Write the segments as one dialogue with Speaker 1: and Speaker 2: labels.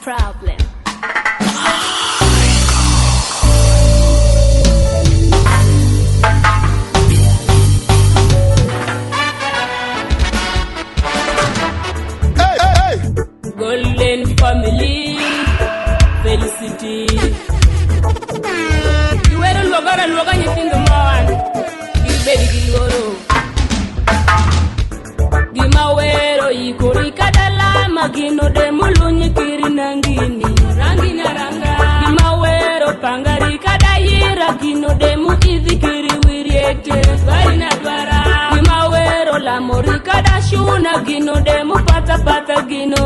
Speaker 1: problem. Golden family, Felicity. You were a logger and logger in the morning. You baby Giloro. Gimawero, Ikorika dala, Magino de Muluni Kirinangini, Rangina Ranga. Gimawero, Pangarika daira, Gino de Mukizi Kiri Wiriete, Varina Dwara. Gimawero, La Morika da Shuna, Gino de Mupata Pata Gino.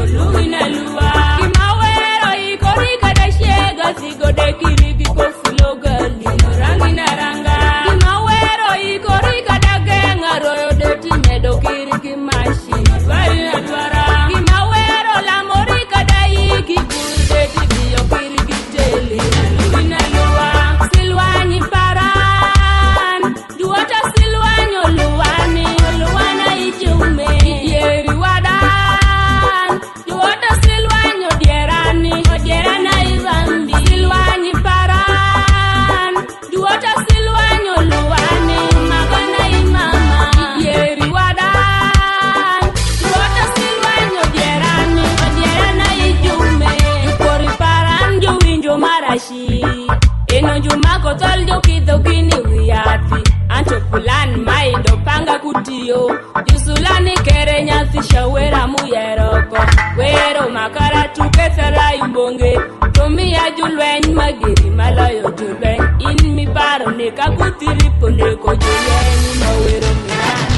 Speaker 1: Luina lua Gimawero Ikorika da shega Zigo de kirigi kofulo gali Rangina ranga Gimawero Ikorika da genga Royo de timedo kirigi mashi Varina dwara Gimawero la morika da iki Burde tibiyo kirigi teli Luina lua Silwani paran Duota silwanyo luwani Luwana ijume Yeri wada Eno jumako toljo kidho gini wiyati Anto pulan maido panga kutiyo Jusulani kere nyasi shawera muyeroko Wero makara tuke sarai mbonge Tumia julwen magiri malayo julwen In mi paro neka kutiripo neko julweni mawero miran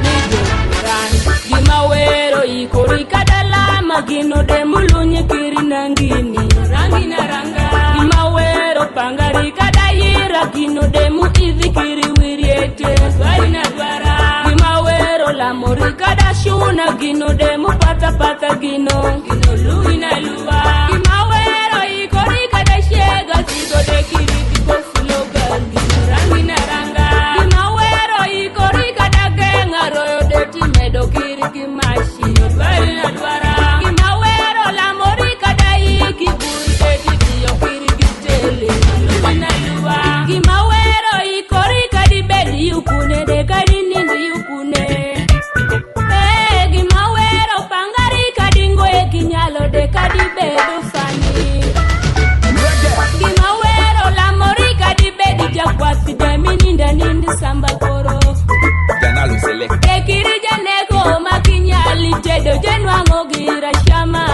Speaker 1: Nijo kuran Gimawero Ikorika dala magino de mulunye kiri nangini Rangina ranga Gimawero Pangarika daira Gino de mukizi kiri wiriete Varina dwara Gimawero La morika da shuna Gino de mupata pata gino Gino luina lua Gimawero Ikorika da shega Zigo de kiriki kofulo gal Gino rangina ranga Gimawero Ikorika da genga Royo de timedo kiriki mashi Varina dwara Gimawero La morika da iki Burde tibiyo kiriki teli Luina lua Gimawero Ikorika di bedi yukune De kadi nindi yukune Gimawero Pangarika dingo kinyalo De kadi bedo fani Gimawero La morika di bedi jakwasi Jamini nda nindi samba koro
Speaker 2: Janalo select
Speaker 1: Ekiri janego makinyali Tedo jenwango gira shama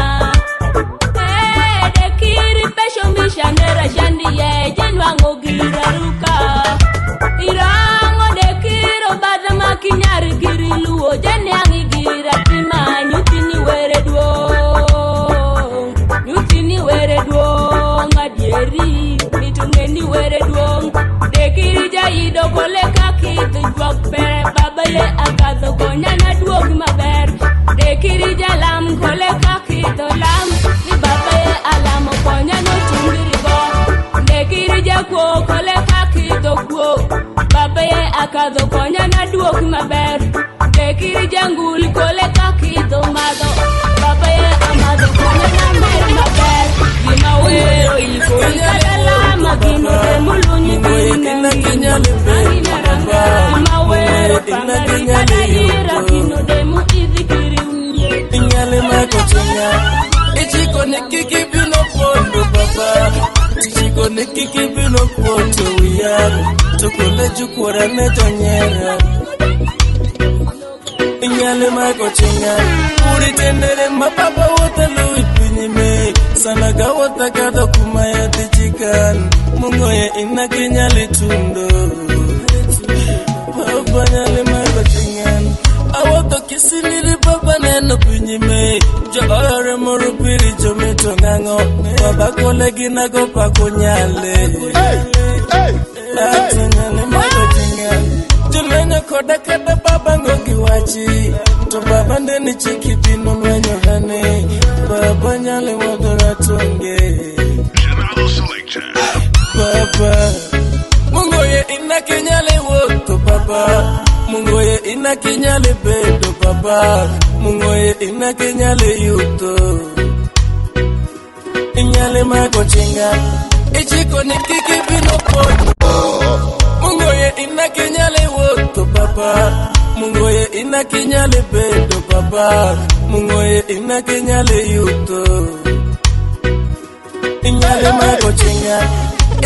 Speaker 1: Dekiri pesho mishanera shandiye Jenwango gira ruka Irango dekiro bada makinyari giri luo Jenyangi gira tima Nyutini were duong Adieri mitungeni were duong Dekiri jaido kole kaki Tujwak pere babale akadho Konyana duog maber Dekiri jalam kole kaki Tolam ni babaye alamo Konyano chungiri go Dekiri jakwo kole kaki Tokwo babaye akadho Konyana duog maber Dekiri jangul kole kaki Tomado babaye amado Konyana mer maber Gimawero Ikorika dala Magino de mulunyi
Speaker 3: Ina kinyali
Speaker 1: Rangina ranga Gimawero Pangarika daira Gino de mukizi kiri unye
Speaker 3: Inyale mako chenga Ichiko nikiki bino pondo baba Ichiko nikiki bino kwoto wiyaro Tukule jukwara neto nyera Inyale mako chenga Uri tendere mapapa wota lui pinyime Sanaga wota kada kumaya tichikan Mungoye ina kinyali tundo Baba nyale mako chenga Awoto kisiliri baba neno pinyime Jo ore moro piri jo mito ngango Baba kole gina go pako nyale Ate nyale mako chenga Julenya koda kada baba ngogi wachi To baba ndeni chiki pino mwenyo hane Baba nyale wadora tonge Baba Mungoye ina kinyale woto baba Mungoye ina kinyale bedo baba Mungoye ina kinyale yuto Inyale mako chinga Ichiko nikiki bino poto Mungoye inakinyale woto papa Mungoye inakinyale bedo papa Mungoye inakinyale yuto Inyale mako chinga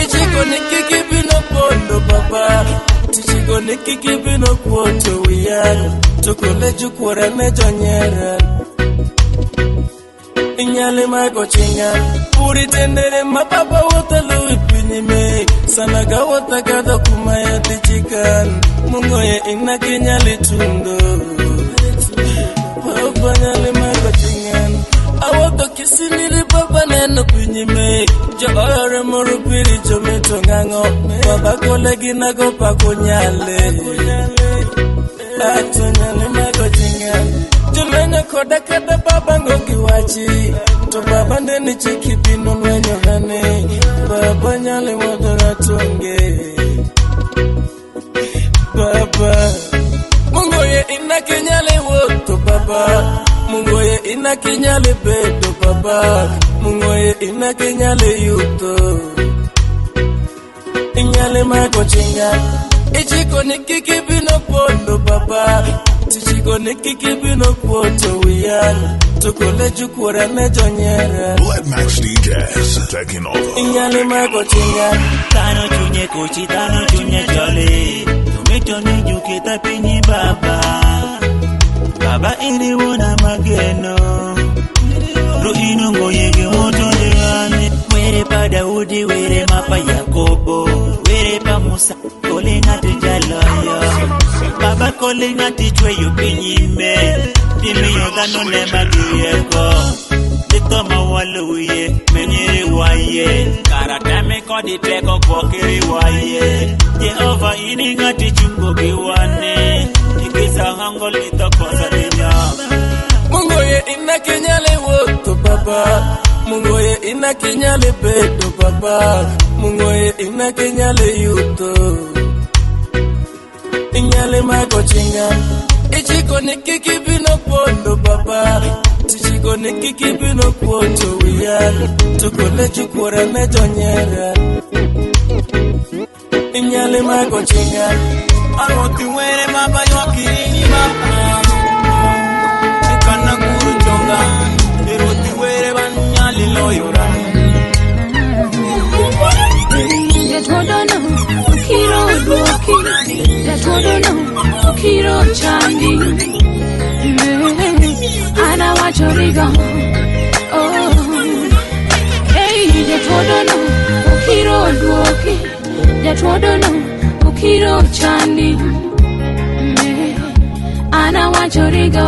Speaker 3: Ichiko nikiki bino poto papa Tichiko nikiki bino poto wiyano Tukule jukwara nejo nyera Inyale mako chinga Puri tendere mapapa wota lui pinyime Sanaga wota kada kumaya tichikan Mungoye inakinyale tundo Papa nyale mako chinga Awoto kisinili papa neno pinyime Jo ore moru piri jo metongango Baba kolegi nago pako nyale Ato nyale mako chinga Julenya koda kada baba ngogi wachi To baba ndeni chiki pino nwenyo hane Baba nyale wadora tonge Baba Mungoye inakinyale woto baba Mungoye inakinyale bedo baba Mungoye inakinyale yuto Inyale mako chinga Ichiko nikiki bino pondo baba Tichiko nikiki bino poto wiyana Tukule jukwara nejo nyera
Speaker 4: Blood Max DJs taking over.
Speaker 3: Inyale mako chinga
Speaker 5: Tano chunye kochi, tano chunye jole Tumito ni jukita pinyi baba Baba ini wana mageno Ru inungo yege moto jirane Were pa Daudi, were mapa Yakobo Were pa Musa, kole ngati jaloyo Baba kole ngati chwe yu pinyime Dimi yogano ne magiyeko Dito mawaluye, menyeri waye Karatame kodi teko kwokiri waye Jehova ini ngati chungo kiwane Ikisa hango lito kosa dinya
Speaker 3: Mungoye inakinyale woto baba Mungoye inakinyale bedo baba Mungoye inakinyale yuto Inyale mako chinga Ichiko nikiki bino pondo baba Tichiko nikiki bino poto wiyana Tukule jukwara nejo nyera Inyale mako chinga
Speaker 5: Aroti were maba yokirini maba Ikana guru chonga Eroti were banyali loyora
Speaker 1: Yatodono, ukiro duoki Yatodono, ukiro chandi Ana wachoriga Oh Hey, yatodono, ukiro duoki Yatodono, ukiro chandi Ana wachoriga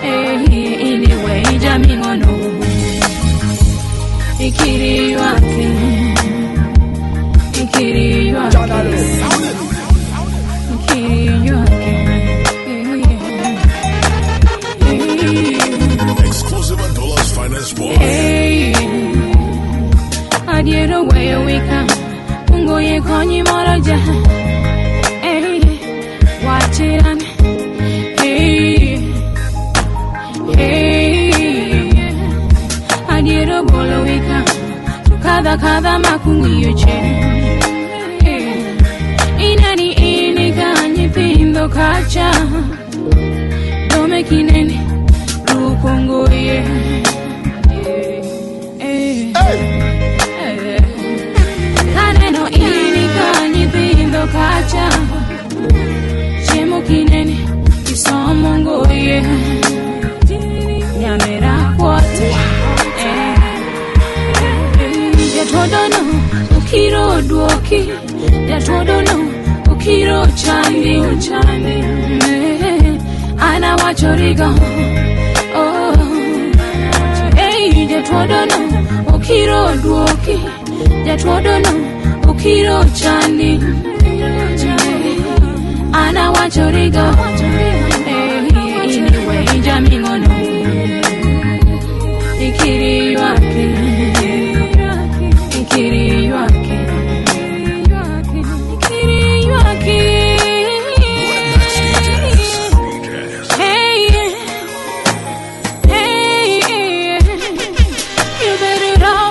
Speaker 1: Anyway, jamingono Ikiri wake Ikiri wake Ikiri wake
Speaker 4: Exclusive on Dola's finest boy.
Speaker 1: Adiero way we come Mungoye konyi moroja Watch it on Adiero bolo we come Kada makungu yuche Inani ini kanyi pindo kacha Dome kineni Rukongo ye Kaneno ini kanyi pindo kacha Chemo kineni Isomongo ye Nyamera kwate Yatodono, ukiro duoki Yatodono, ukiro chandi Ana wachoriga Oh Hey, yatodono, ukiro duoki Yatodono, ukiro chandi Ana wachoriga Anyway, jamingono Ikiri wake Ikiri wake Ikiri wake Hey, hey, you better run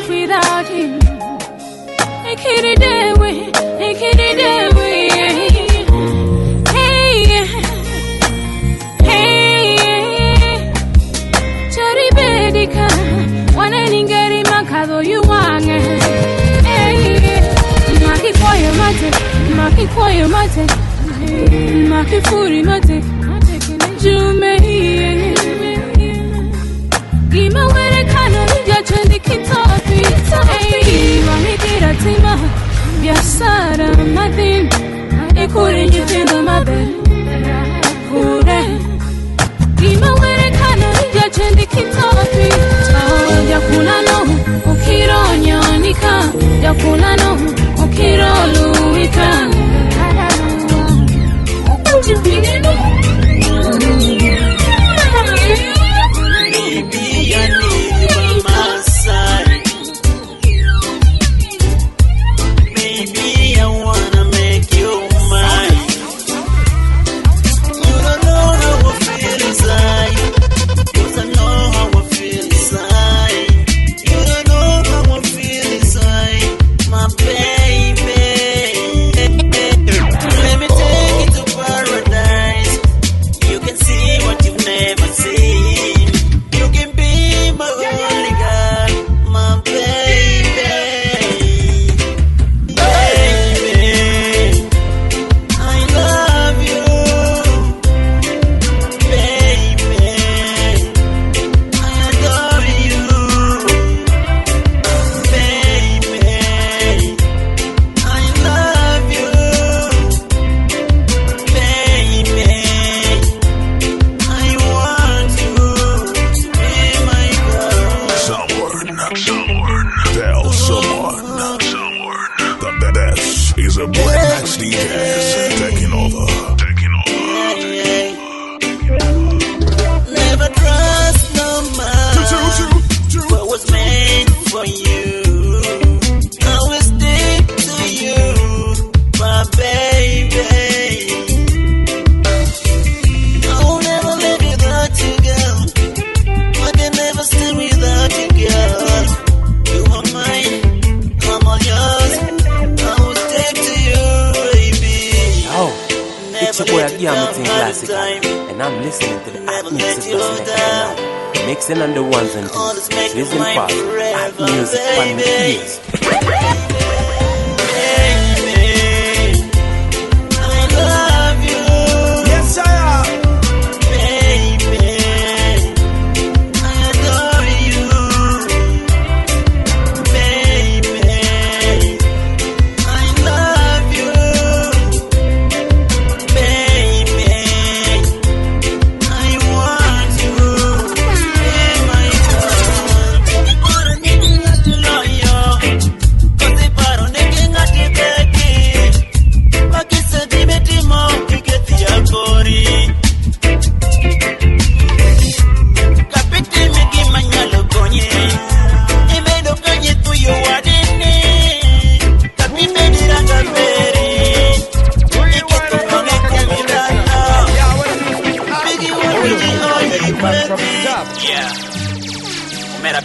Speaker 1: makifuri mate jume Gima were kana nija chendi kitapi Wahikira tima biasara madhim Ikuri njitendo mabe Kure Gima were kana nija chendi kitapi Jakuna no ukiro nyonika Jakuna no ukiro luika
Speaker 6: And I'm listening to the Atmix mixing on the ones and twos. Season 5, At Music on the ears.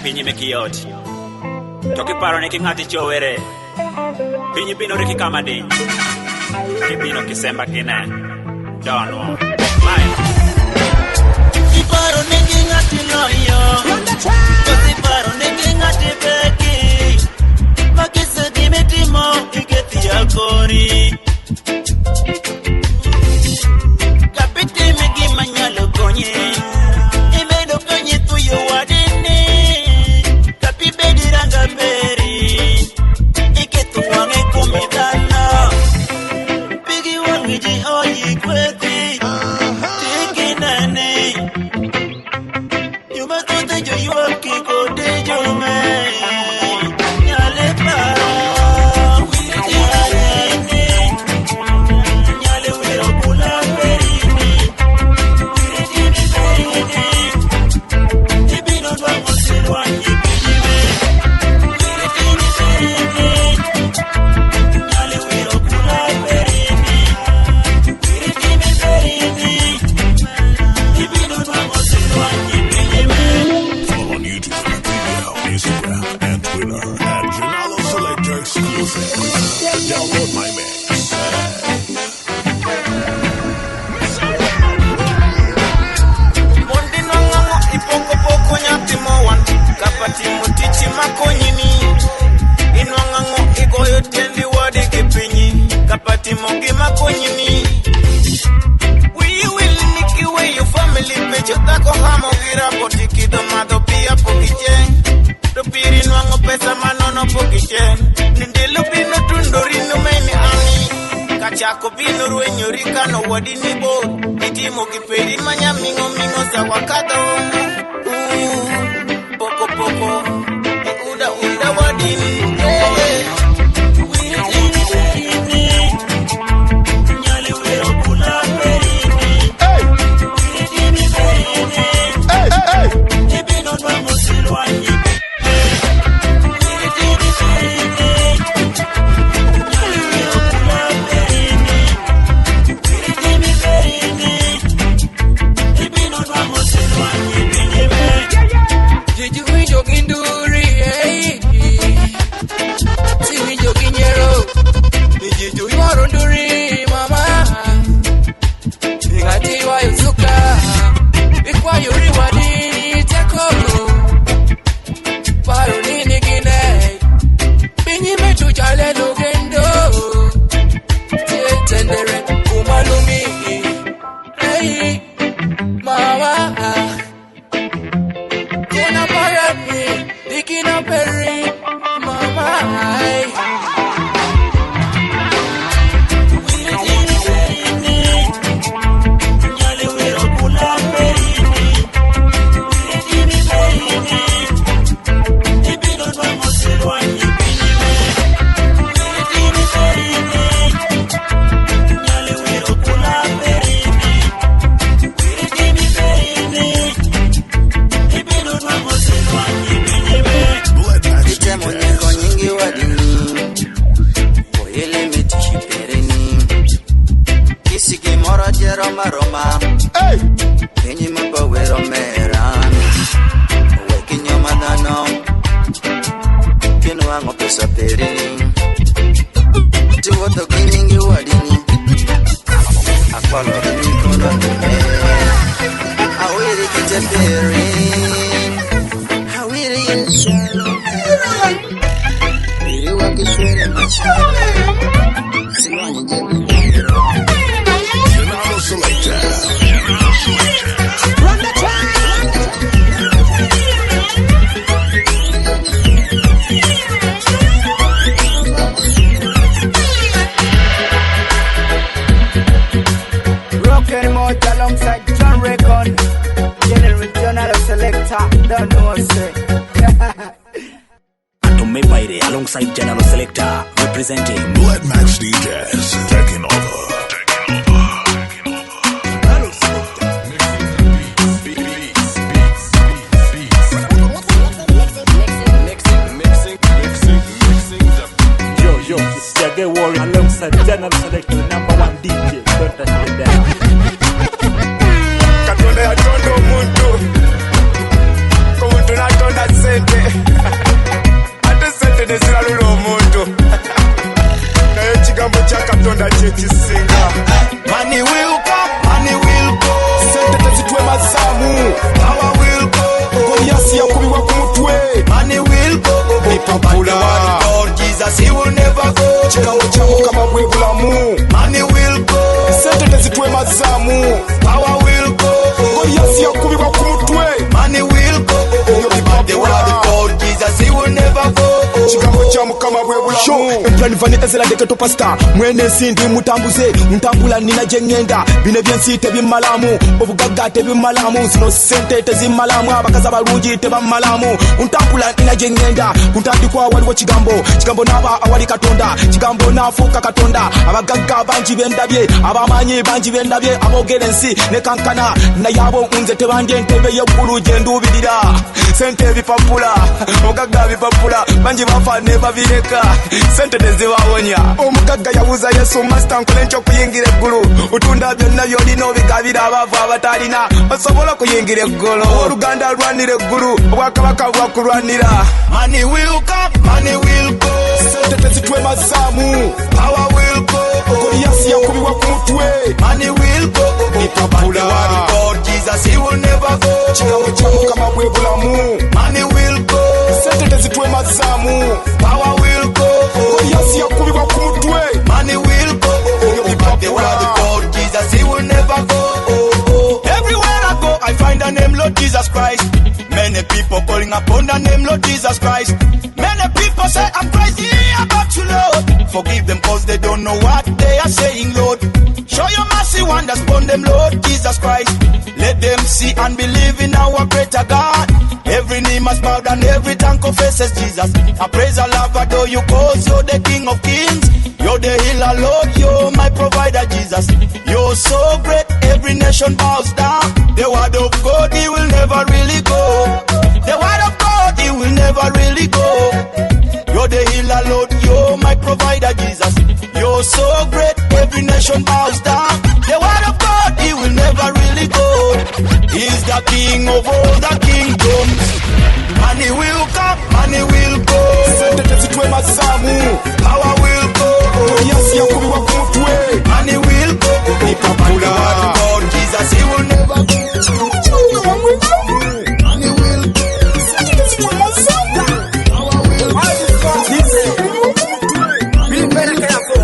Speaker 5: Pinyi mekiyot Toki paro neki ngati chowere Pinyi bino riki kama di Kibino kisemba kine Dono Maya Kiparo neki ngati loyo Kiparo neki ngati beki Makise dimetimo Iketi ya kori Kapiti megi manyalo konye Imedo konye tuyo wadini
Speaker 7: chako bino ruenyori kano wadini bo itimo kiperi manya mingo sa wakado poko poko uda wadini
Speaker 6: Alongside General Selector, representing
Speaker 4: Blood Max DJs, taking over.
Speaker 6: Yo, it's Jagger Warrior alongside General Selector, #1 DJ. Don't touch me there.
Speaker 8: Katonda ya tondo muntu, kumuntu na tonda sente. Nesira lulo omuntu naye ekigambo kya Katonda kyekisinga. Money will come, money will go. Sente tezitwe mazamu. Power will go. Goliath yakubibwa ku mutwe. Money will go. Ipapula. Lord Jesus, he will never go. Kigambo kya Mukama bwe bulamu. Money will go. Sente tezitwe mazamu. Power will go. Goliath yakubibwa ku mutwe. Money will go. The word of God Jesus, he will never go. Kigambo kya Mukama bwe bulamu. Emplan vani ezela de keto pasta. Mwene sindi mutambuze. Ntambula nina jengenda. Bine byensi tebimalamu. Obugagga tebimalamu. Zino sente tezimalamu. Abakaza balungi tebamalamu. Ntambula nina jengenda. Kuntandikwa waliwo kigambo. Kigambo naba awali Katonda. Kigambo nafuuka Katonda. Abagagga bangi bendabye. Abamanyi bangi bendabye. Abogere ensi ne kankana. Naye abo nze tebandye ntebe y'eggulu gye nduubirira. Sente bipapula. Obugagga bipapula. Bangi bafa ne babireka. Sente tezibawonya. Omugagga yabuuza Yesu, Master nkole ntya okuyingira eggulu? Otunda byonna by'olina obigabira abaavu abatalina. Osobola okuyingira eggulu. Oluganda lwanira eggulu. Obwakabaka bwakulwanira. Money will come, money will go. Sente tezitwe mazamu. Power will go. Goliath yakubibwa ku mutwe. Money will go. Ipapula. God Jesus, he will never go. Kigambo kya Mukama bwe bulamu. Money will go. Sente tezitwe mazamu. Power will go. Goliath yakubibwa ku mutwe. Money will go. Ipapula. God Jesus, he will never go. Everywhere I go, I find the name Lord Jesus Christ. Many people calling upon the name Lord Jesus Christ. Many people say I'm crazy about you, Lord. Forgive them cause they don't know what they are are saying, Lord, show your mercy, wonders upon them, Lord Jesus Christ. Let them see and believe in our greater God. Every knee must bow and every tongue confesses Jesus. I praise and love, adore you, cause you're the King of Kings. You're the healer, Lord, you're my provider, Jesus. You're so great, every nation bows down. The word of God, it will never really go. The word of God, it will never really go. You're the healer, Lord, you're my provider, Jesus. You're so great, every nation bows down. The word of God, it will never really go. He's the King of all the kingdoms. Money will come, money will go. Power will go. Money will go. The word of God, Jesus, he will never go. Money will go.
Speaker 3: Be very careful.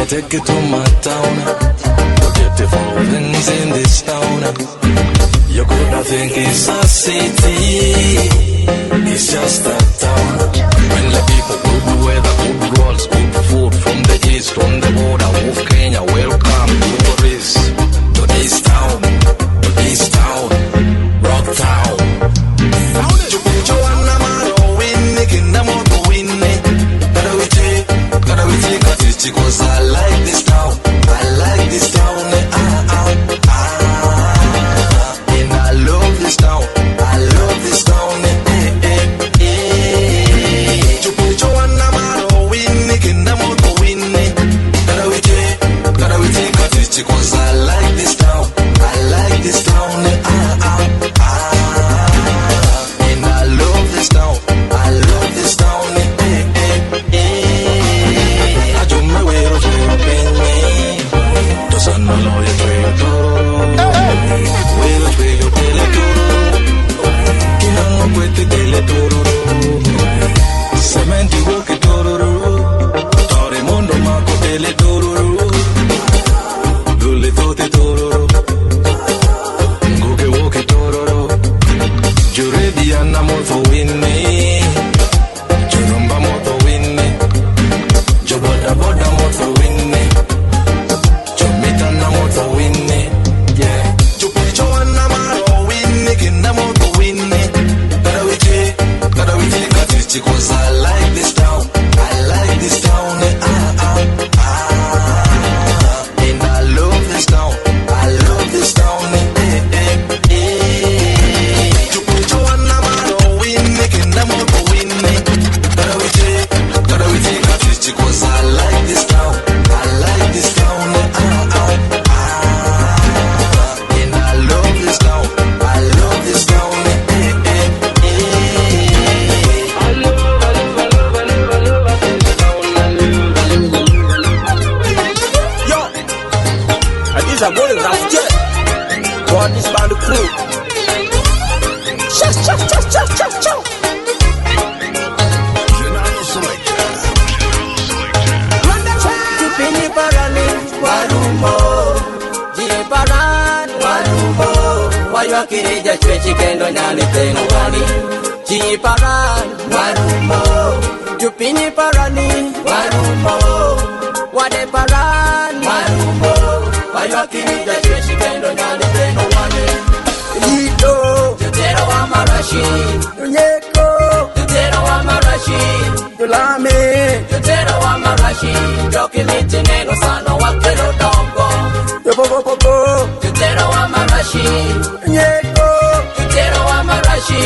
Speaker 9: Take it to my town. Forget the things in this town. You could think it's a city, it's just a town. When the people, good weather, good roads, good food from the east, from the border of Kenya. Welcome tourists to this town, rock town. Cause I like this town, I like
Speaker 6: about this band crew. Chow. Tupini parani warumo, jini parani warumo, wayo kirija chwechi kendo nyani teno wani. Jini parani warumo, tupini parani warumo, wade parani warumo, wayo kirija chwechi kendo nyani teno wani. Ito, tutera wa marashi, unyeko, tutera wa marashi, tulame, tutera wa marashi, joki miti neno sana wakelo dongo. Yopopopopo, tutera wa marashi, unyeko, tutera wa marashi,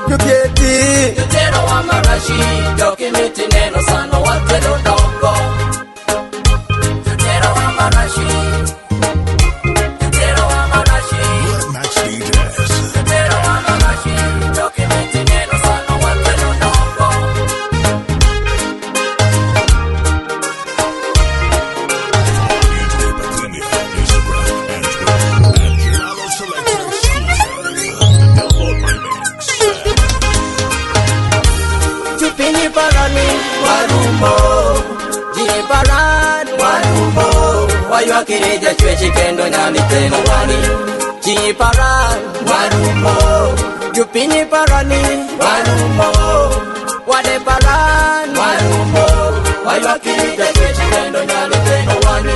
Speaker 6: yukieti, tutera wa marashi, joki miti neno sana wakelo dongo. Tutera wa marashi. Wayo kirija chwechi kendo nyani teno wani. Jini parani warumo, jupini parani warumo, wade parani warumo, wayo kirija chwechi kendo nyani teno wani.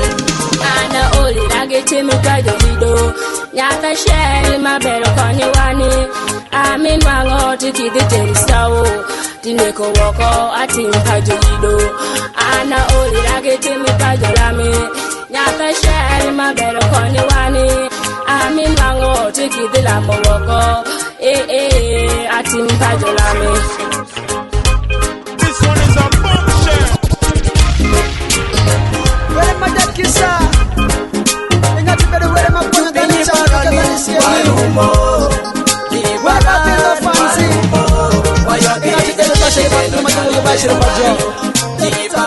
Speaker 1: Ana oli lage temi kajo lido, nyata shell mabelo konye wani. Amin wango tikidi teristawo, tineko woko atim kajo lido. Ana oli lage temi kajo lame, nyata shell mabelo konye wani. Amin wango tikidi lamo woko, atim kajo lame.
Speaker 8: This one is a bombshell.
Speaker 3: Where my dad kissa? Ingat better where my phone that is warumo. Where my pillow fancy? Ingat better pashe patu majulo bashe pajo.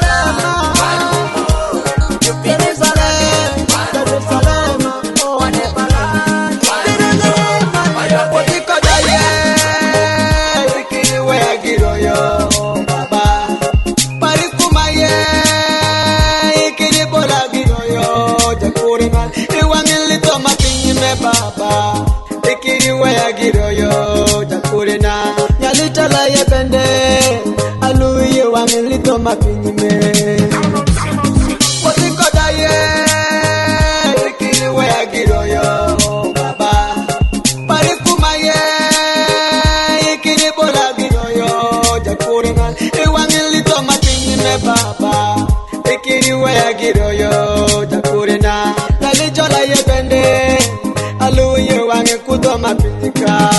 Speaker 3: Baba, ikiriwe ya giroyo jakurena nyalita la yebende aluye wangilito mapinyime otikoda ye ikiriwe ya giroyo baba parikuma ye ikiribola giroyo jakurena wangilito mapinyime baba ikiriwe ya giroyo jakurena nyalita la yebende aluye wange kuto mapika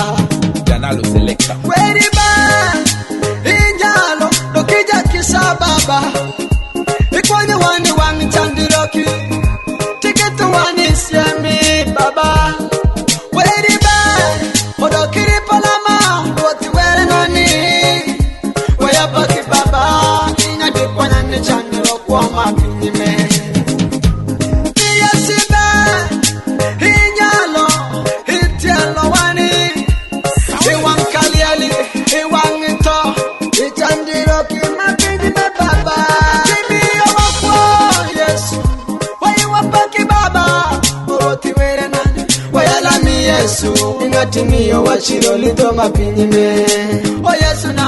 Speaker 2: Janalo selecta
Speaker 3: Weriba Injalo Dokija kisa baba Ikwani wani wangi chandiroki Tikitu wani siami baba Weriba Odokiri palama Wati were nani Wayapaki baba Inya dikwana ni chandiroku wa mapinyime Yesu ingatimiyo wachiro lito mapinyime o Yesu na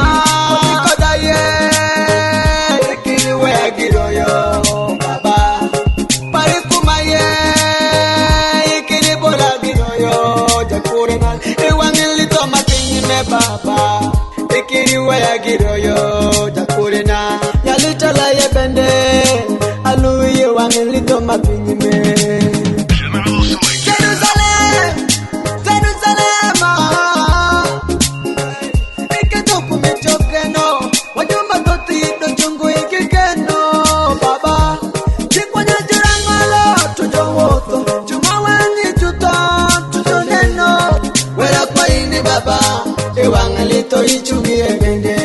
Speaker 3: otikoda ye ikiriwe agiroyo baba parikuma ye ikiribola giroyo jakurena iwangilito mapinyime baba ikiriwe agiroyo jakurena yalita la yebende aluye wangilito mapinyime Ichungie gende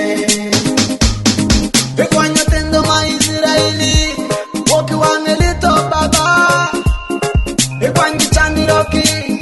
Speaker 3: Ekwanyo tendo ma Israeli Woki wangelito baba Ekwangi chandiroki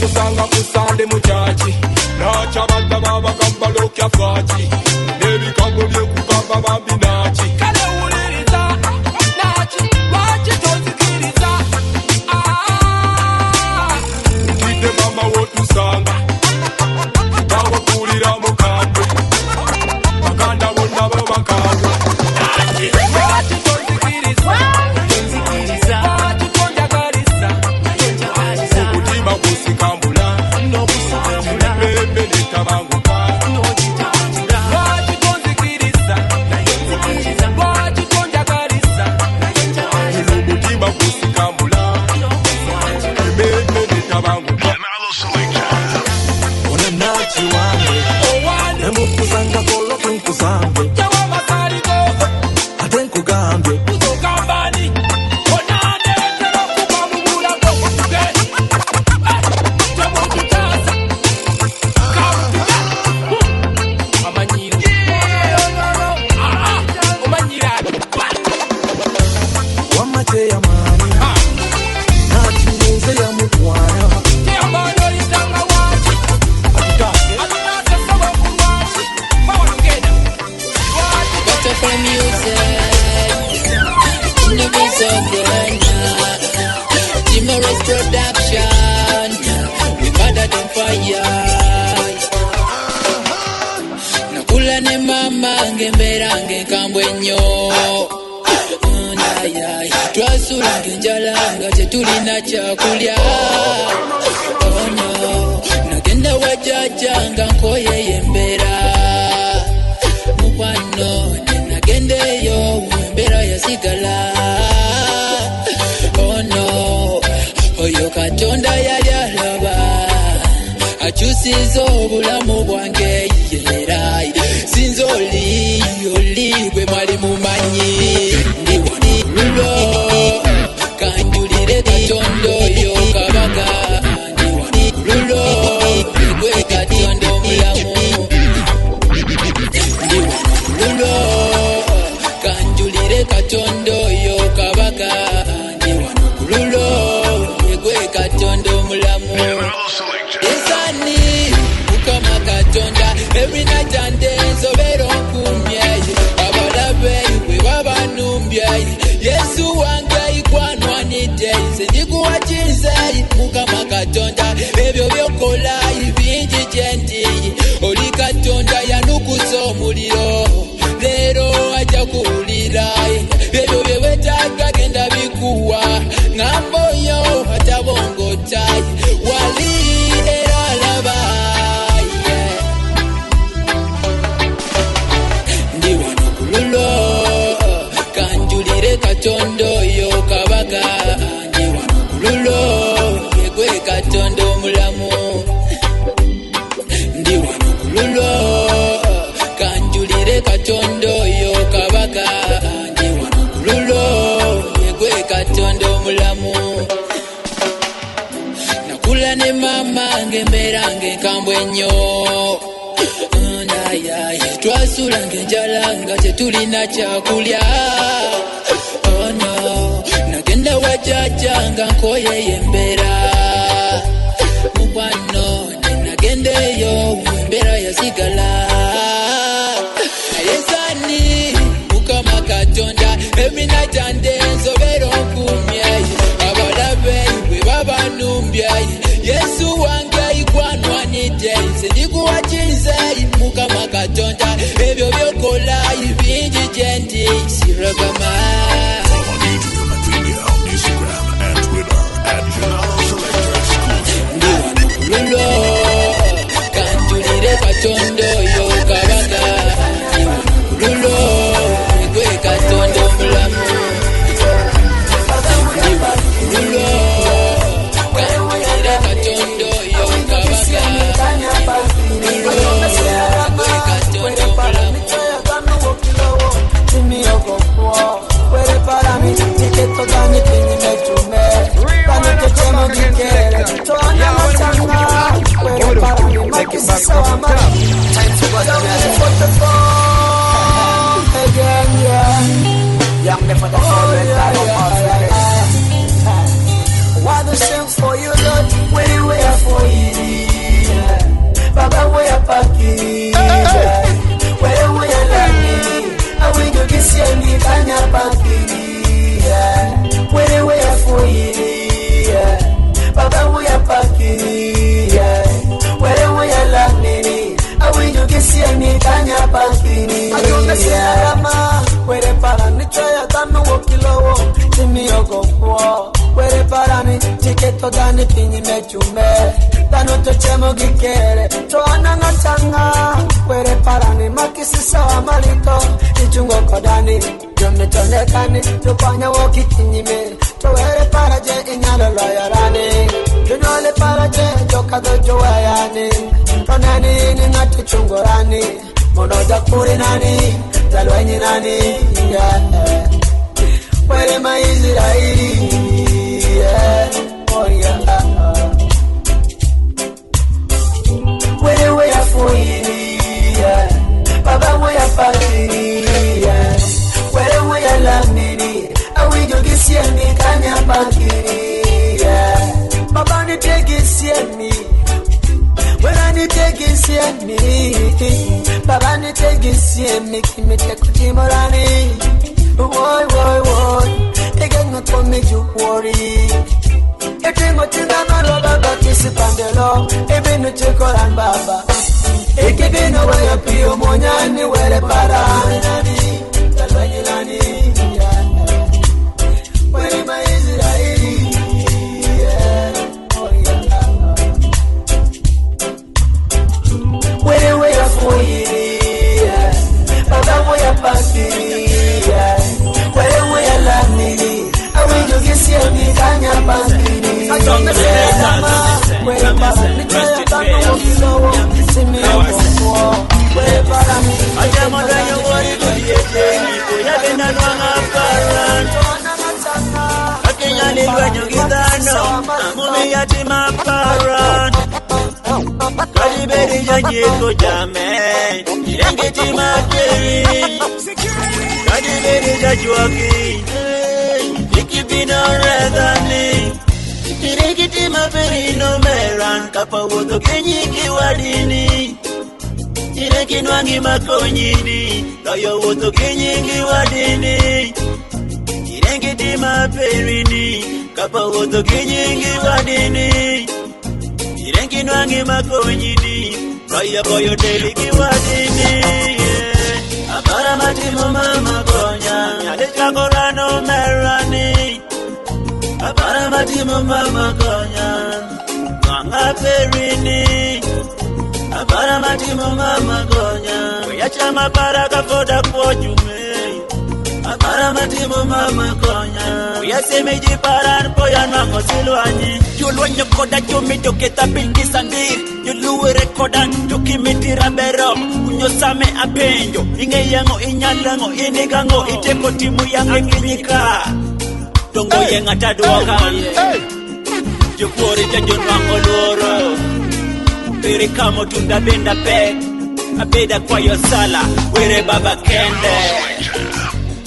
Speaker 8: kusanga kusande muchachi nacha banda baba gamba lokya fati nebi kagobye kugamba bambi nachi kale uliriza nachi wachi tozikiriza ndide mama wotusanga bawo kulira mukambwe baganda bonna bo bakambwe nachi wachi tozikiriza wachi tonjagalisa okutima kusikambula bembe netabanguka wachi tonzikiriza wachi tonjagalisa okutima kusikambula bembe netabanguka
Speaker 9: Ona nachi wange Nemukuzanga kolo tunkusambe Ate nkugambye
Speaker 8: Kugambani onande tero kubamubula ko kugenda tamukutaza kabuga amanyiro omanyira
Speaker 9: Wamate ya mani Nachi nze ya mukwana
Speaker 8: yamano itanga wachi atutase sabo kuwachi bawa tugenda wachi
Speaker 10: Butterfly music, never so good. Timorous production, we mother them fire. Nakula ne mama ngembera ngekambwe nnyo. Twasula ngenjala nga tetulina kyakulya. Oh no, nagenda wajaja nga nkoye yembera. Mukwano nenagendeyo embera yasigala. Oh no, oyo Katonda yali alaba akyusiza obulamu bwange era sinza oli gwe mwali mumanyi ndi wano lulo kanjulire Katonda oyo kabaka ndi wano lulo gwe Katonda omulamu lulo kanjulire Katonda oyo kabaka ndi wano ku lulo yegwe Katonda omulamu esani mukama Katonda every night and day nsobera okumye abalabe bwe babanumbye Yesu wange ikwanwanidde nze ndikuwakinze mukama Katonda ebyo byokola bingi gyendi oli Katonda yanukuza omuliro leero ajja kuwulira ebyo bye wetaaga genda bikuwa ngamba oyo atabongota wali era alaba ndi wano ku lulo kanjulire Katonda oyo kabaka ndi wano ku lulo yegwe Katonda omulamu ndi wano ku lulo kanjulire Katonda oyo kabaka ndi wano ku lulo yegwe Katonda omulamu nakula ne mama ngembera ngekambwe nnyo twasula ngenjala nga tetulina kyakulya oh no nagenda wajaja nga nkoye yembera mukwano nenagendeyo embera yasigala ayesani mukama Katonda every night and day nsobera okumye abalabe bwe babanumbye Yesu wange ikwanwanidde nze ndikuwakinze mukama Katonda ebyo byokola bingi gyendi siragama.
Speaker 4: On YouTube, Vimeo, Instagram, and Twitter at Janalo Selector Exclusive.
Speaker 10: Lulo kanjulire Katonda oyo kabaka lulo yegwe Katonda omulamu lulo kanjulire Katonda oyo kabaka lulo yegwe Katonda omulamu
Speaker 3: Yama, where para ni choya tanu wokilowo, timi ogopo. Where para ni tiketo gani pinyi mechume, tanu tochemo gikere, toana ngatanga. Where para ni makisi sawa malito, ichungo kodani, jome tonekani, tupanya woki kinyime. To where para je inyalo loyarani, junole para je jokado joayani, tonani ni ngati chungorani. Monoja kuri nani, talwenyi nani, yeah. Where my Israeli, yeah, oh yeah. Where we are for yeah. Baba we are party, yeah. Where we are lamini, I will do this year, me kanya bakiri, yeah. Baba ni take it, me. When I need to get see me, Baba need to get see me, me take Timorani. Why, again not for me to worry. If you want to know Baba, kiss it on the law, even to check on Baba. It can be no way up your money, where the Paranani, the Lanilani, where am I Israeli? Where we are for you, Baba we are party, where we are landing, I will you get see me kanya party. I don't know where Baba ni try to know so see me on where Baba me. I am on your worry to the edge, you have been an paran. Akenya ni wenye gidano, mumi yatima paran. Kadiberi jajeko jamen, irengeti makeri. Kadiberi jajuaki, ikibina redani. Irengeti maperi no meran, kapa woto kenyi kiwadini. Irengeti nwangi makonyini, loyo woto kenyi kiwadini. Irengeti maperi ni, kapa woto kenyi kiwadini. Irengi nwangi makonyini, kaya boyo deliki wadini. Abara matimu mama konya, nyale chagorano merani. Abara matimu mama konya, mwanga perini. Abara matimu mama konya, kuyacha mabaraka foda kwa jume. Abara matimu mama konya, kuyasemeji paran poya nwango silwani. Yulwenye koda jumito kita pingi sandir. Yuluwe rekoda jukimiti rabero. Unyosame apenjo, inge yango inyalango, inigango, iteko timu yange kinyika. Dongo yenga taduoka. Jukwori jajunwango loro. Piri kamo tunda benda pek. Abeda kwa yosala, were baba kende.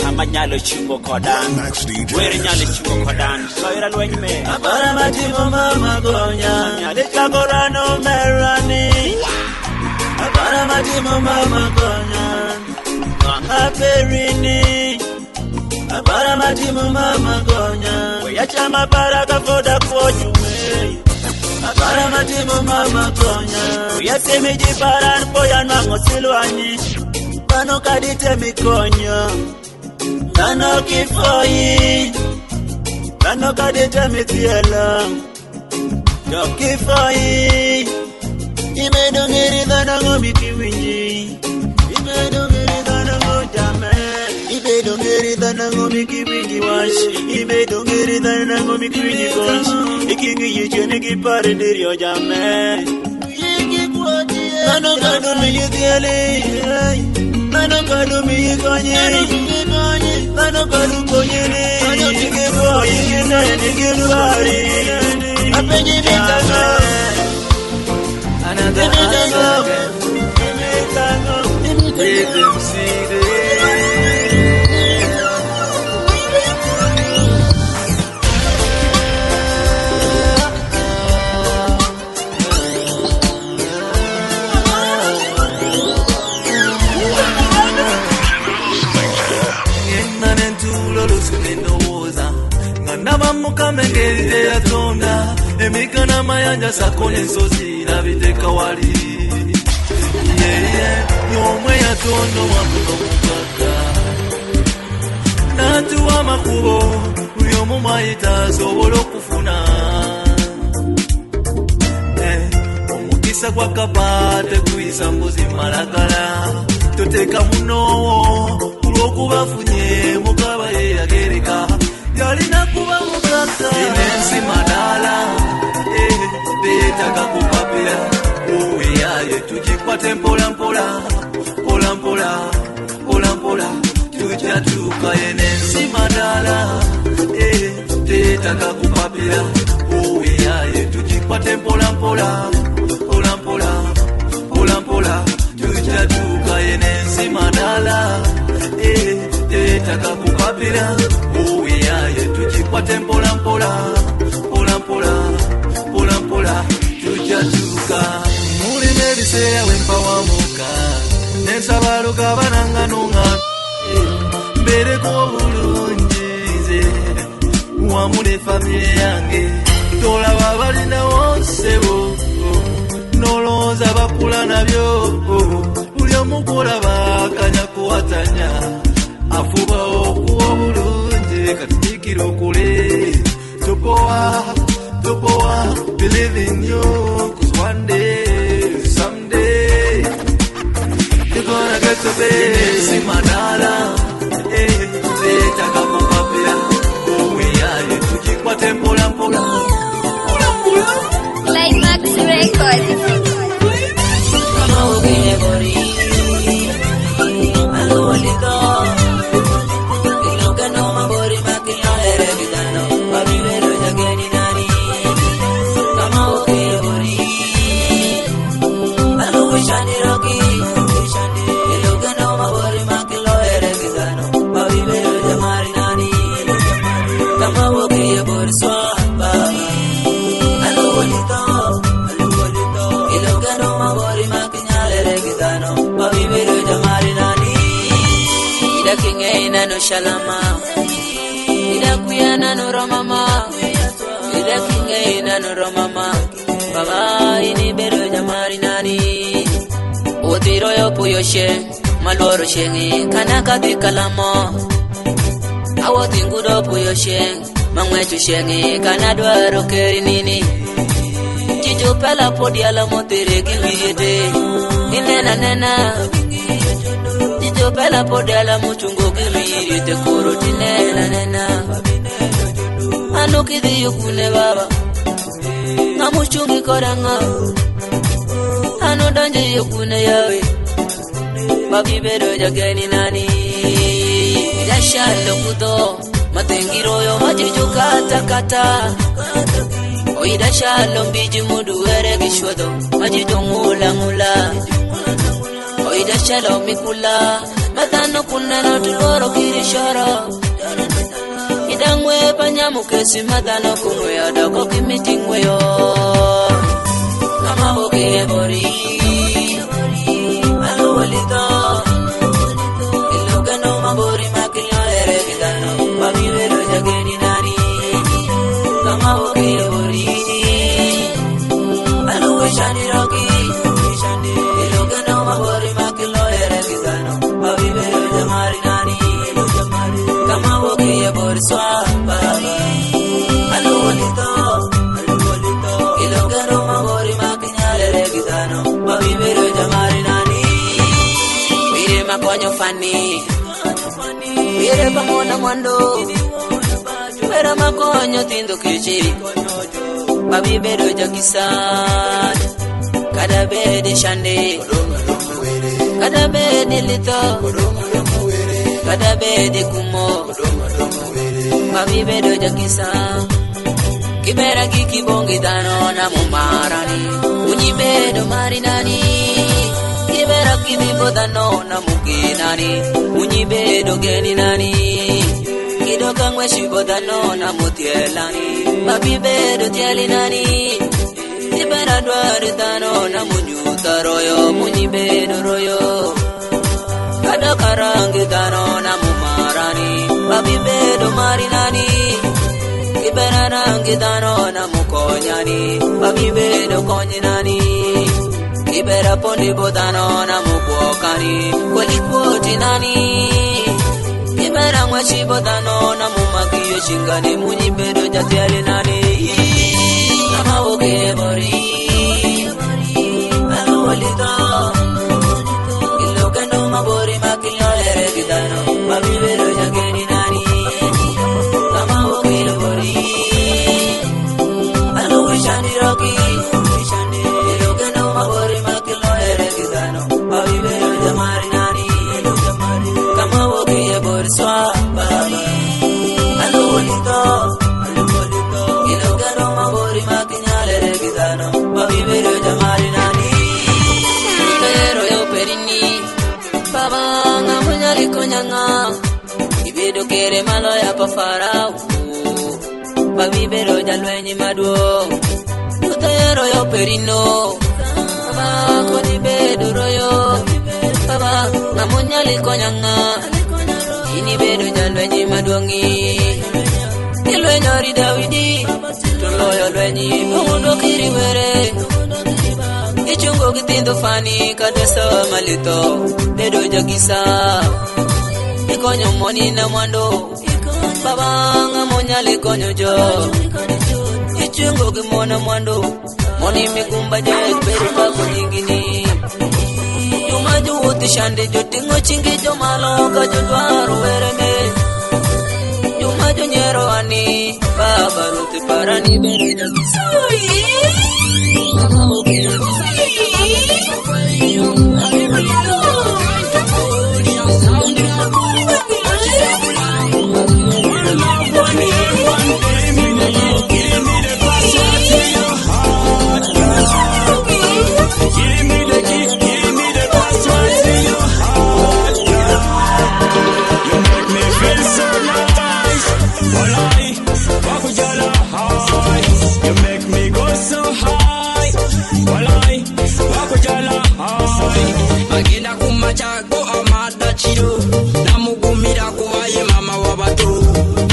Speaker 3: Amanyalo chungo kodan, where nyale chungo kodan, soira lwenye. Abara matimu mama gonya, nyale chagorano merani. Abara matimu mama gonya, mwanga perini. Abara matimu mama gonya, kuyacha mabaraka foda kwa jume. Abara matimu mama gonya, kuyasemeji paran poya nwango silwani. Bano kadite mikonyo. Nano kifoyi, nano kadete mitiela. Yo kifoyi, imedongeri dhanango mikiwinji. Imedongeri dhanango jame. Imedongeri dhanango mikiwinji washi. Imedongeri dhanango mikiwinji koshi. Ikingi yichene kipare dirio jame. Nano kado militiele. Nano kado mikonye. Nano kadu konyene, nano tikebo yine nikibari. Apenye mitanga, another
Speaker 9: Mukamengerire yatonda emikana mayanja sakone nsozi nabiteka wali
Speaker 11: omwe yatondo wakunomukaka natuwa makubo buli omu mwayita asobola okufuna omukisa gwa kapa teguyisa mbuzi malagala toteeka munowo kulwokuba afunye mukaba ye yagereka yalina kuba mukaka enensi madala beetaka kupapira oweyaye tugikwate mpola mpola mpola mpola mpola mpola tujja tuuka enensi madala beetaka kupapira oweyaye tugikwate mpola mpola mpola mpola mpola mpola tujja tuuka enensi madala beetaka kupapira oweyaye tugikwate mpola mpola mpola mpola mpola mpola tujja tuuka mulimu ebiseera wempawamuka nensabaloga bananganonga mbereko obulungi nze wamu ne famire yange tolaba balinawo ssebo nolowooza bakula nabyo buli omukulaba akanya kuwatanya afuba okuwa obulungi katitikira okule topowa topowa believe in you cause one day someday you're gonna get to be si madala letaka kupapira oweyaye tujikwate mpola mpola mpola mpola
Speaker 12: Climax Records.
Speaker 11: kama ugenye bori alolito ilogano mabori makino eregidano babibero jageni nani kama ugenye bori alowishani roki ilogano mabori makino eregidano babibero jamari nani kama ugenye bori swaba alolito ilogano mabori makino eregidano babibero jamari nani ida kingeina no shalama ida kuyana no romama ida kingeina no romama baba ini bero jamari nani otiro yo puyoshe maloro shengi kanaka bikalamo awoti ngudo puyoshe mangwechu shengi kanadwaro keri nini jijupela podiala motere gimiyete inena nena jijupela podiala mutungo gimiyete kuro tinena nena anukidhi yukune baba ngamuchungi koranga anodanje yukune yawe babibero jageni nani yashalo kudo matengiro yo majijukata kata oida shalo mbiji mudu were gishwodo majido ngula ngula oida shalo mikula matano kuneno tuloro kirishoro idangwe panyamukesi matano kumwe adoko kimitingwe yo kama boke bori alowalito ilogano mabori makino eregidano babibero jageni nani kama boke bori alowishani roki ilogano mabori makino eregidano babibero jamari nani kama boke bori swaba alowalito ilogano mabori makino eregidano babibero jamari nani mire makonyo fani mire pamona mwando mire makonyo tindo kichi babibero jagisan kada bedi shande kada bedi lito kada bedi kumo babibero jagisan kibera kikibongi dano na mumarani unyibedo marinani kibera kibibo dano na mukinani unyibedo geni nani kidoka mweshibo dano na mutielani babibedo tieli nani kibera dwari dano na munyuta royo munyibedo royo kadoka rangi dano na mumarani babibedo marinani kibera rangi dano na mukonyani babibedo konyinani Ibera pondi bodano na mukwokani Kwelikuoti nani Ibera mwashi bodano na mumakiyo shingani Munyibedo jatiali nani Kama woke bori Alo walito Ilokendo mabori makinyolere gitano Mabibero jageni nani Kama woke bori Alo wishani roki Ilokendo mabori makinyolere gitano Mabibero jamari nani Kama woke bori swa baba Alo walito Ilokendo mabori makinyolere gitano Mabibero jamari nani Pero yo perini Baba nga munyali konyanga Ibedo kere malo ya pa farao Babibero jalwenyi maduo Utayero yo perino Baba koni bedo royo Baba nga munyali konyanga Inibedo jalwenyi maduongi Ilwenyori Dawidi Tuloyo lwenyi Mungo kiriwere Ichungo kitindo fani kadesa malito Bedo jagisa Ikonyo moni na mwando Baba nga monyali konyo jo Ichungo kimona mwando Moni mikumba jek beru bako nyingini Yumaju uti shande jotingo chingi jo malo kajodwaro wereme Yumaju nyero ani Baba ruti parani beru jagisa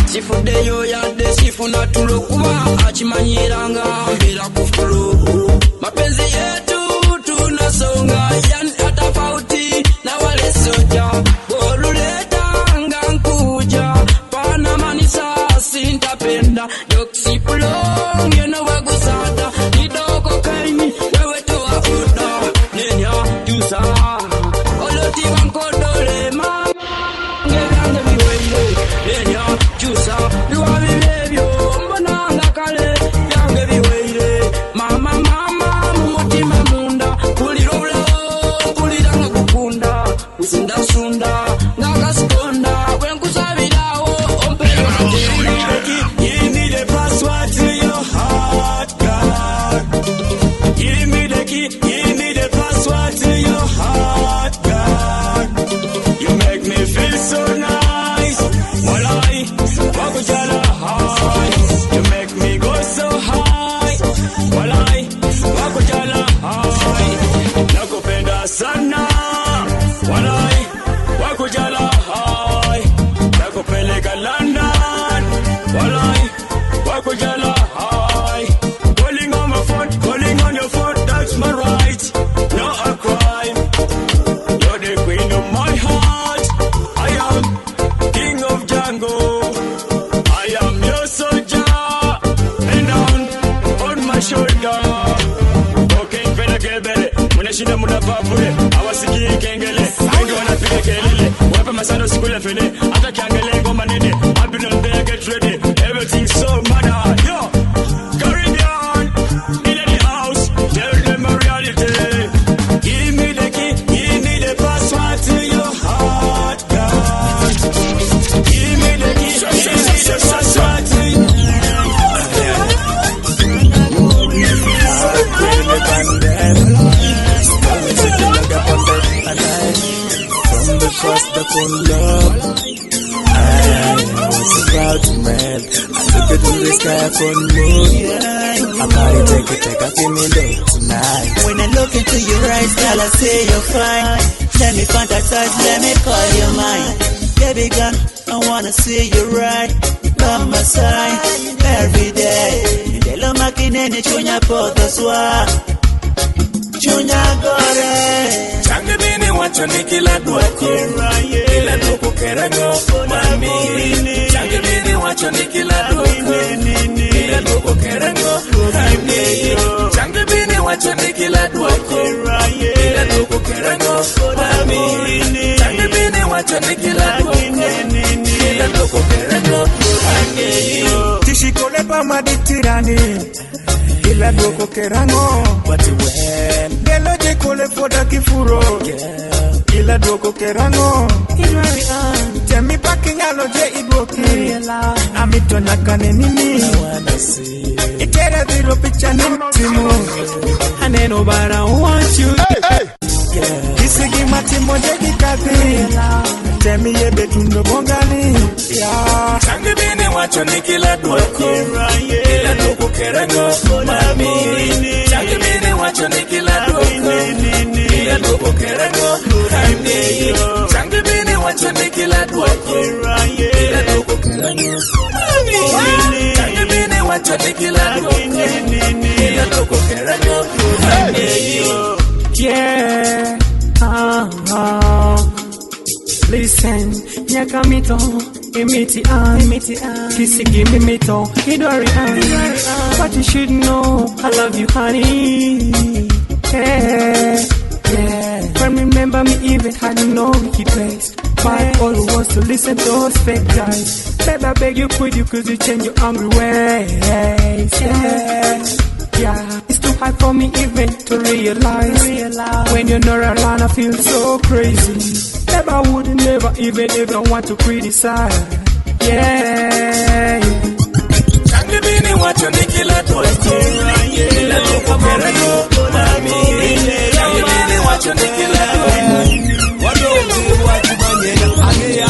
Speaker 11: Sifudeyo yade sifuna tulokuwa achimanyiranga mbira kufulu mapenzi yetu tunasonga yani atafauti na wale soja boluleta ngankuja pana manisa sintapenda yoksipulo ngeno wagusada kidogo kaini wewe toa uda nenya jusa oloti wankodole ma ngeganga biweile nenya Chusa, you are the baby, mbonanga kale, yange biweire, mama, mutima munda, kuliranga kukunda, usunda sunda, ngaka skonda, wenkusabirawo, ompero natenda. Give me the password to your heart, God. Give me the key, give me the password to your heart, God. You make me feel so nice, walai. Wakujala high, you make me go so high. Walai, wakujala high, nakupenda sana. Walai, wakujala high, nakupeleka London. Walai, wakujala high, calling on my phone, calling on your phone, that's my right, not a crime. You're the queen of my heart, I am king of Django. Shoulder, okay, pena kelbele, munashinda munapapule, awasiki kengele, wengi wanapiga kelele, wapa masano sikule fene, hata kiangele ngoma nene, I've been on there, get ready, everything's so mad, yo, Caribbean, in any house, tell them a reality, give me the key, give me the password to your heart, God, give me the key, give me the password to your heart. From the first step on love, I was about to man. I look at the sky for moon. I'm about to take a few tonight. When I look into your eyes, girl, I say you're fine. Let me fantasize, let me call your mind. Baby girl, I wanna see you right by my side every day. Ndelo makinene chunya poto swa.
Speaker 5: chunya gore.
Speaker 11: Change bini wacho ni kila duoko kerango mami. Change bini wacho ni kila duoko kerango mami. Change bini wacho ni kila duoko kerango mami. Change bini wacho ni kila duoko kerango mami.
Speaker 5: Tishikole pa maditirani kila duoko kerango
Speaker 11: Wati wen
Speaker 5: Gelo je kole foda kifuro kila duoko kerango Jami paki ngalo je iduoki Amito nakane nini Ikera dhiro picha ni mtimu Aneno bara want you Kisigi matimo je kikati Temi ye betundo bongali
Speaker 11: Change bini wacho ni kila duoko kerango mami. Change bini wacho ni kila duoko kerango mami. Change bini wacho ni kila duoko kerango mami. Change bini wacho ni kila duoko kerango mami.
Speaker 5: Yeah, listen, nyakamito, imiti kisigi mimito, hidori but you should know, I love you honey, yeah, but remember me even had no wicked ways, but all who wants to listen to those fake guys, baby I beg you quit you cause you change your angry ways, yeah, it's too hard for me even to realize when you're not around I feel so crazy. Never I would never even want to criticize. Yeah.
Speaker 11: Change bini wacho ni kila duoko kerango mami. Change bini wacho ni kila duoko. Wado wacho manye ageya.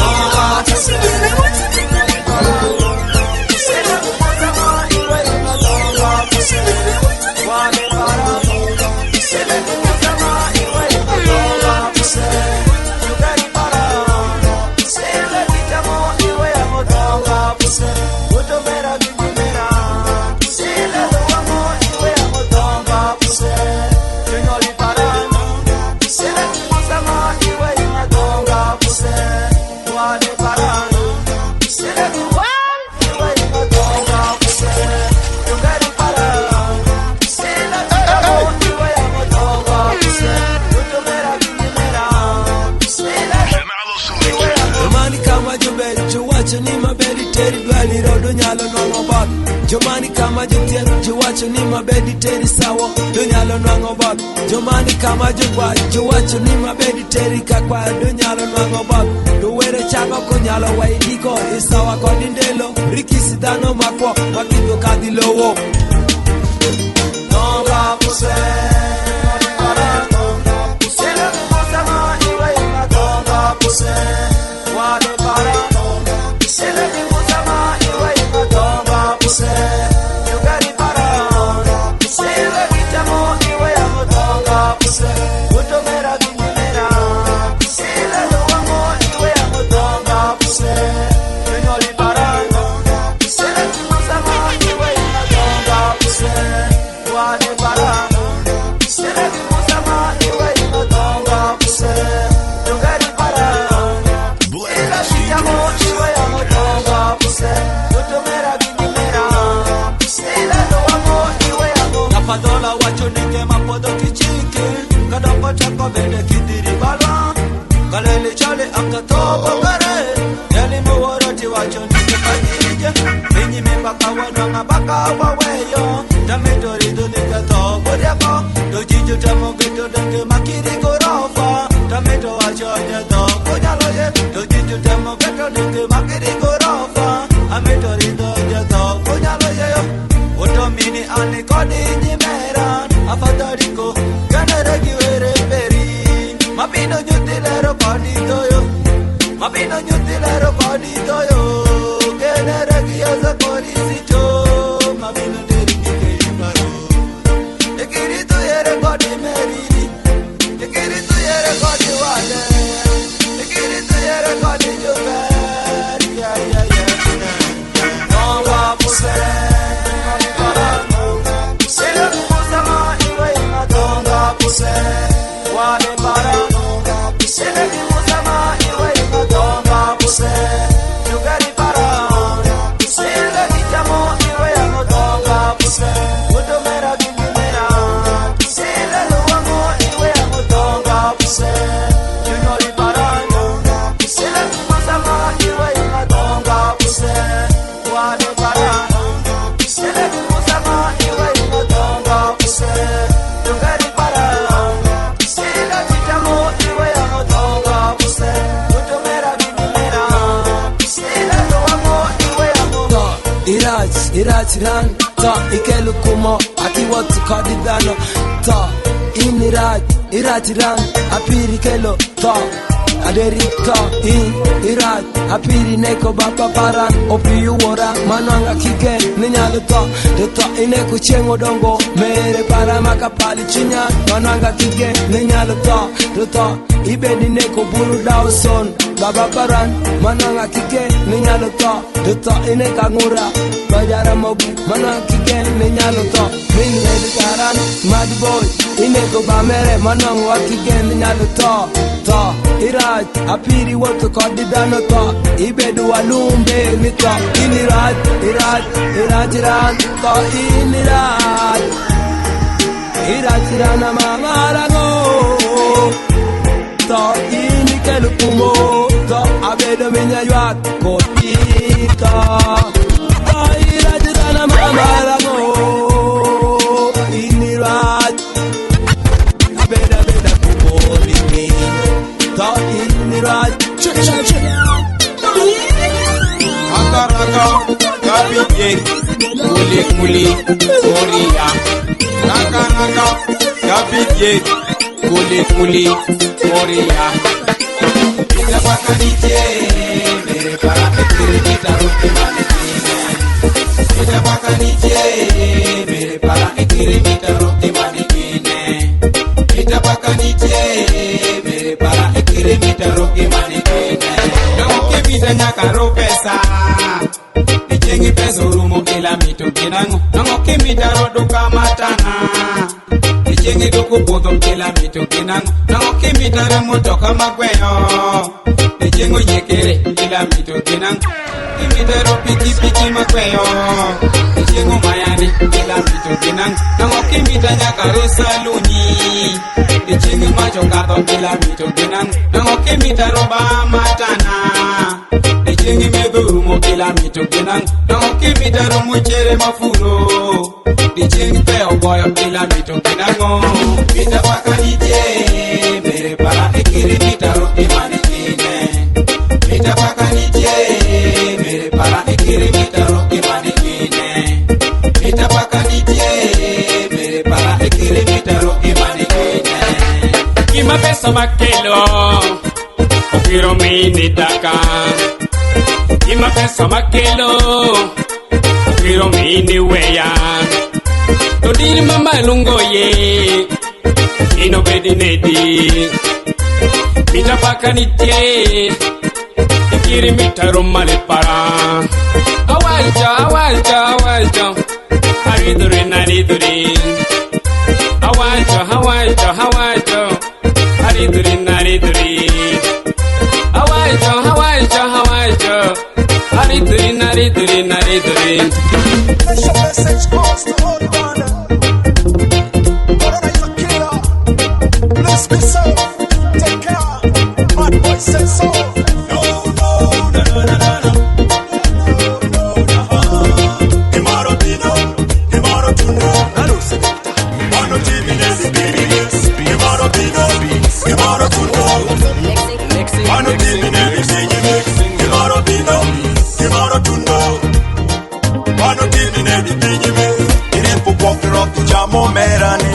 Speaker 13: Jomani kama jitiel jiwacho ni mabedi teri sawo donyalo nwango bot Jomani kama jogwa jiwacho ni mabedi teri kakwa donyalo nwango bot Do were chako konyalo waidiko isawa kodi ndelo Rikisi dhano makwo wakido kadhi lowo Nonga puse Pusele kusama iwe ima tonga puse Wade para Pusele kusama iwe ima tonga puse
Speaker 14: Say
Speaker 13: Irach ran ta ikelu kumo akiwa tukadi dano ta Irach ran apiri kelo ta Aderita Irach apiri neko baba paran opiyu wora mananga kike ninyalo to ineko chengo dongo mere para makapali chinya mananga kike ninyalo to ibedi neko buru Dawson baba paran mananga kike ninyalo to ineka ngura bajara mobu mananga kike ninyalo to mingi paran mad boy ineko bamere mananga kike ninyalo to Irach apiri woto kodi dano to ibedu walumbe ni to Irach ran to Irach ran amamarango to inikelu kumo to abedo minya yuak kotita to Irach ran amamarango Irach abedo kumo limi to Irach
Speaker 2: Akaraka kapije muli koria Akaraka kapije muli koria Ita pakanije mere para ekiri kita roki manekine Ita pakanije mere para ekiri kita roki manekine Ita pakanije mere para ekiri kita roki manekine Vida nyaka ropesa Ichengi peso rumo kila mito kinango Nango kimita rodo kamatana Ichengi duku puto kila mito kinango Nango kimita remoto kama kweyo Ichengo nyekere kila mito kinango Kimita ropiki makweyo Ichengo mayani kila mito kinango Nango kimita nyaka rosaluni Ichengi macho kato kila mito kinango Nango kimita roba matana Ichengi medurumo kila mito kinang Nango kimita muchere mafuro Ichengi peo boyo kila mito kinango Mita pakanije mere para ekiri mita roki manekine Mita pakanije mere para ekiri mita roki manekine Mita pakanije mere para ekiri mita roki manekine Kima pesa makelo Okiro mini daka Ima pesa makelo Okiro mini weya Todiri mama lungo ye Ino bedi nedi Mita paka nitie Ikiri mita romale para Awalja Hariduri Awalja Hariduri Hariduri
Speaker 8: Special message calls to all the Rwanda. Corona is a killer. Bless me so. Take care. Bad boy says so. No. Imaro tuno. Mano timine spirits. Imaro tuno. Mano timine spirits. Imaro tuno. Mano timine Iripo pokro kujamo merani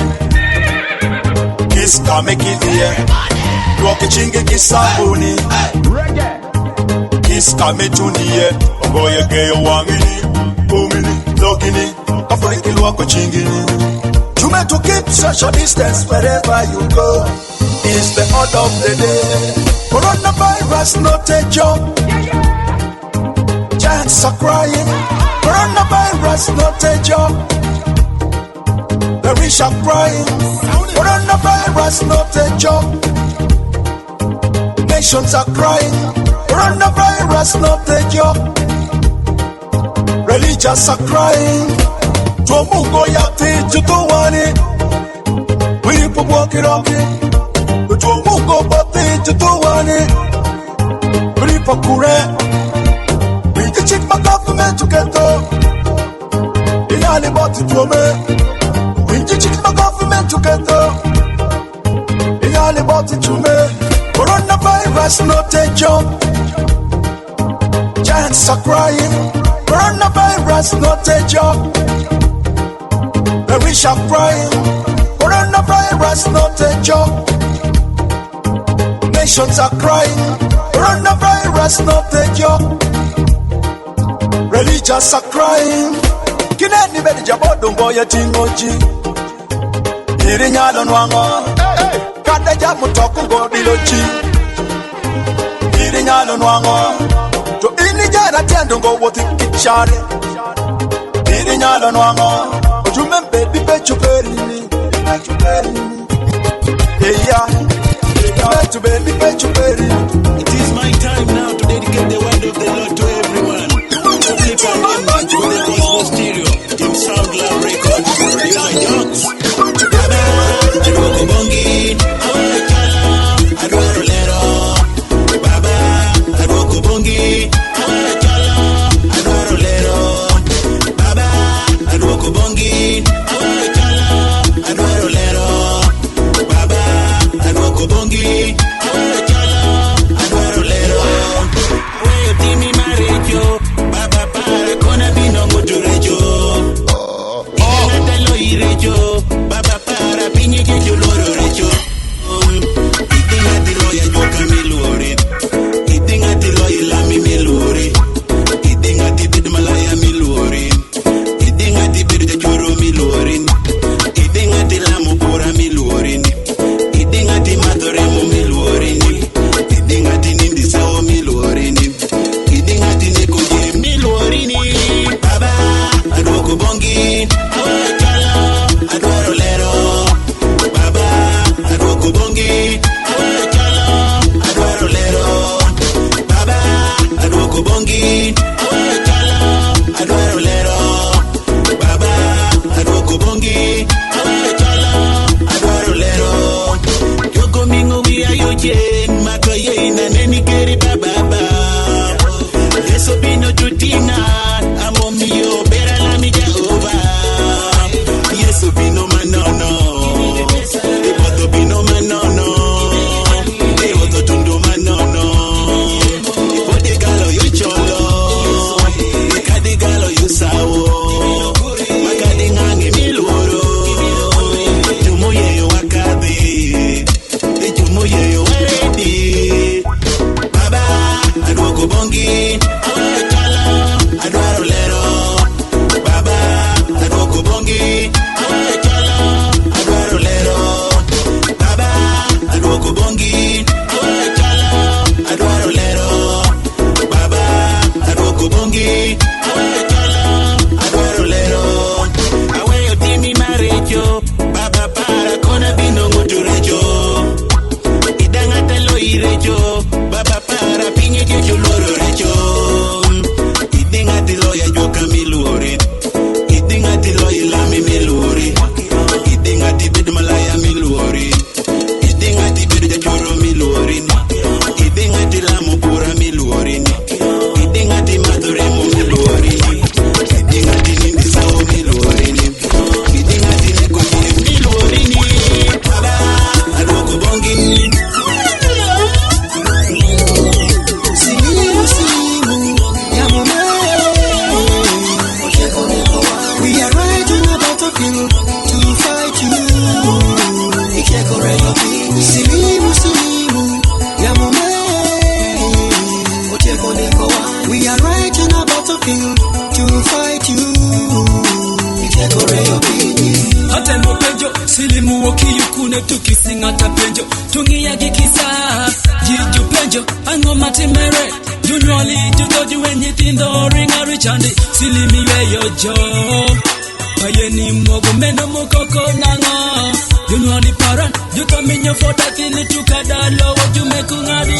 Speaker 8: Kiska mekidie Roke chinge kisabuni Kiska metunie Ogoye geyo wangini Umini, logini Afriki lwako chingini Tume to keep social distance wherever you go It's the order of the day Coronavirus not a joke Giants are crying Coronavirus not a joke The rich are crying Coronavirus not a joke Nations are crying Coronavirus not a joke Religions are crying Tuomungo yati jutuwani Wipo wakiroki Tuomungo bati jutuwani Wipo kure Check my government together. Iyali boti tuome. We check my government together. Iyali boti tuome. Coronavirus not a joke. Giants are crying. Coronavirus coronavirus not a joke. The rich are crying. Coronavirus not a joke. Nations are crying. Coronavirus not a joke. Religious are crying. Kineni bedi jabodo mboya tingoji. Irinyalo nwango. Kada jamu toku godiloji. Irinyalo nwango. To ini jara tiendo ngo woti kichare. Irinyalo nwango. Ojume baby pechu perini. Pechu perini. Yeah. To baby pechu perini.
Speaker 5: It is my time now to dedicate the word of the Lord to everyone. So click on them with the Gospel Stereo. Team Sound Lab Records. Producer Jones. Baba, Adwoko Bongi. Awakala, Adwaro Lero. Baba, Adwoko Bongi. Awakala, Adwaro Lero. Baba, Adwoko Bongi. Awakala, Adwaro Lero. Baba, Adwoko Bongi. Awakala, Adwaro Lero. Weyo timi marejo. Baba para kona bino muturejo. Itanatalo irejo. Baba para pinye jejo loro rejo. Itingati loya joka milore. Itingati loya lami milore. Itingati bidmalaya milore. Itingati bidjuro milore. Itingati lamu pura milore. Itingati madoremo milore. Itingati nindi sao milore. Itingati nekoje milore. Baba adwoko bongi. Awakala adwaro lero. Baba adwoko bongi. Awakala adwaro lero. Baba adwoko bongi. Awakala adwaro lero. Baba adwoko bongi. Awakala adwaro lero. Yoko mingo wiya yojen. Mako yeina neni keri baba. Yeso bino tutina. Amomio bera lami Jehova. Yeso bino manono. Ipoto bino manono. Ipoto tundo manono. Ipode galo yo cholo. Ikadi galo yo sawo. Makadi ngange miloro. Jumo yeyo wakadi. Jumo yeyo waredi. Baba adwoko bongi. Awakala adwaro lero. Baba adwoko bongi. Awakala adwaro lero. Baba adwoko bongi. Awakala adwaro lero. Baba adwoko bongi. Awakala adwaro lero. Aweyo timi marejo. Baba para kona bino muturejo. Idangata lo irejo. Baba para pinye jejo loro rejo. Idingati loya joka milore. Idingati loya lami milore. Idingati bidmalaya milore. Idingati bidjuro milore. Idingati lamu pura milore. Idingati madoremo milore. Idingati nindi sao milore. Idingati nekoje milore. Baba adwoko bongi.
Speaker 3: Silimu, silimu, ya mume. We are right on the battlefield to fight you. Silimu, silimu, ya mume. We are right on the battlefield to fight you.
Speaker 13: Hata mpenjo silimu okiyukune tukisingata penjo tungia gikisa jiju penjo ango matimere junwali jutoji wenye tindo ringa richandi silimi weyo jo payeni mogo meno mokoko nanga junwali paran juto minyo foda kili tukadalo wajume kungari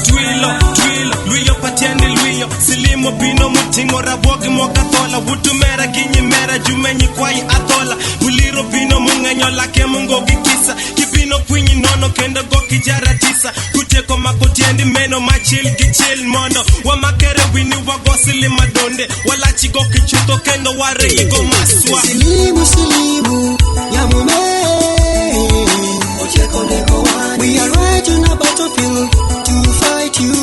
Speaker 14: Twilo, luyo patiende luyo Silimo bino mutingo rabogi mokatola Wutu mera ginyi mera jumenyi kwai atola Uliro bino mungenyo lake mungo gikisa Kibino kwinyi nono kendo goki jaratisa Kuteko makotiendi meno machil gichil mono Wamakere wini wagosili madonde Walachi goki chuto kendo ware igo maswa
Speaker 3: Silimu, silimu, ya mume. We are right on the battlefield to fight you.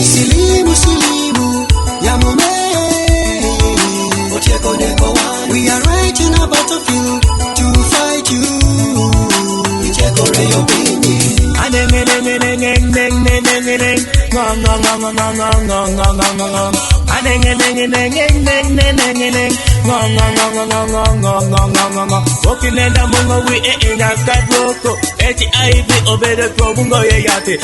Speaker 3: Silimu, silimu,
Speaker 5: Okinenda mungo we ina kadroko HIV obede probungo yate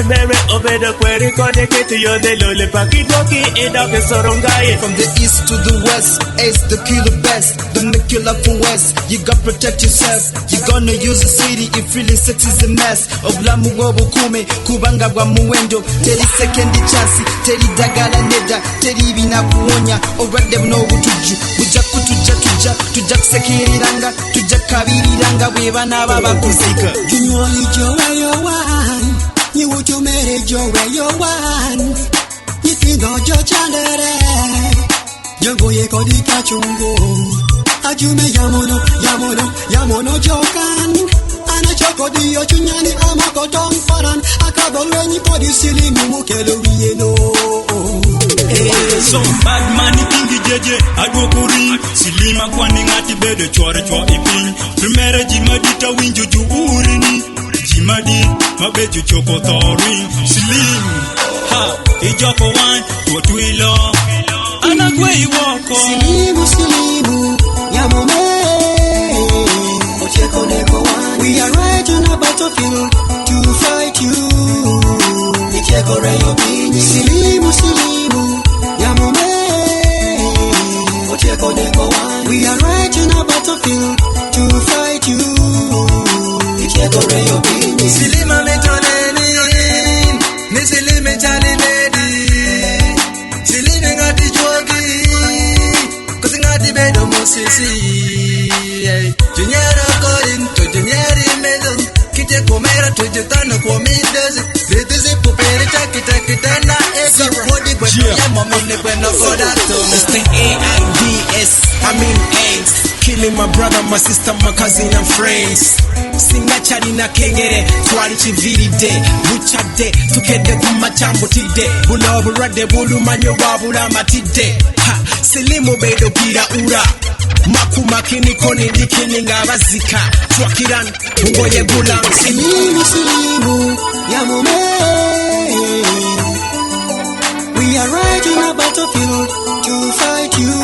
Speaker 5: mere obede kweri konekete yo de lole pakidoki edoke sorongaye.
Speaker 15: From the east to the west, ace the killer best, the make you love for west. You gotta protect yourself, you gonna use the city if feeling sex is a mess. Oblamu gobu kume kubanga bwa muwendo teri second chance teri dagala neda teri bina kuonya obadde no butuju buja tuja kusekiriranga tuja kabiriranga bwe bana baba kuzika.
Speaker 16: Junwali jowe yo one, you would you marry jowe yo one. You think of your chandere, Jango ye kodika chungo. Ajume yamono jokan. Ana choko diyo chunyani amako tong faran. Akabolweni podi sili mumukelo wiyeno.
Speaker 5: So bad money kingi jeje adwokori silima kwani ngati bedo chwore ipiny primera jimadita winjo juurini jimadi mabejo choko thori silim ha ijoko wan twilo anagwe iwoko
Speaker 16: silimu yamome ocheko neko wan. We are right on a battlefield to fight you. Icheko reyo binyi silimu yamome ocheko neko wan. We are right on a battlefield to fight you. Icheko reyo binyi
Speaker 13: silima metoneni misilime chali lady silime ngati jogi kusi ngati bedo mosisi junyera koin to junyeri medon kite komera to jutana kwa midezi vitizi puperi takitana eki kodi kwetu ya mamone kweno kodato
Speaker 14: Mr. AIDS, I mean AIDS, killing my brother, my sister, my cousin and friends. Singa chari na kengere, twari chiviri de, bucha de, tukede kumachambo tide, bula burade bulu manyo wabula matide. Ha, silimu bedo pira ura. Makuma kini koni dikini ngabazika twakiran ungoye gulam
Speaker 16: silimu yamome. We are right in a battlefield to fight you.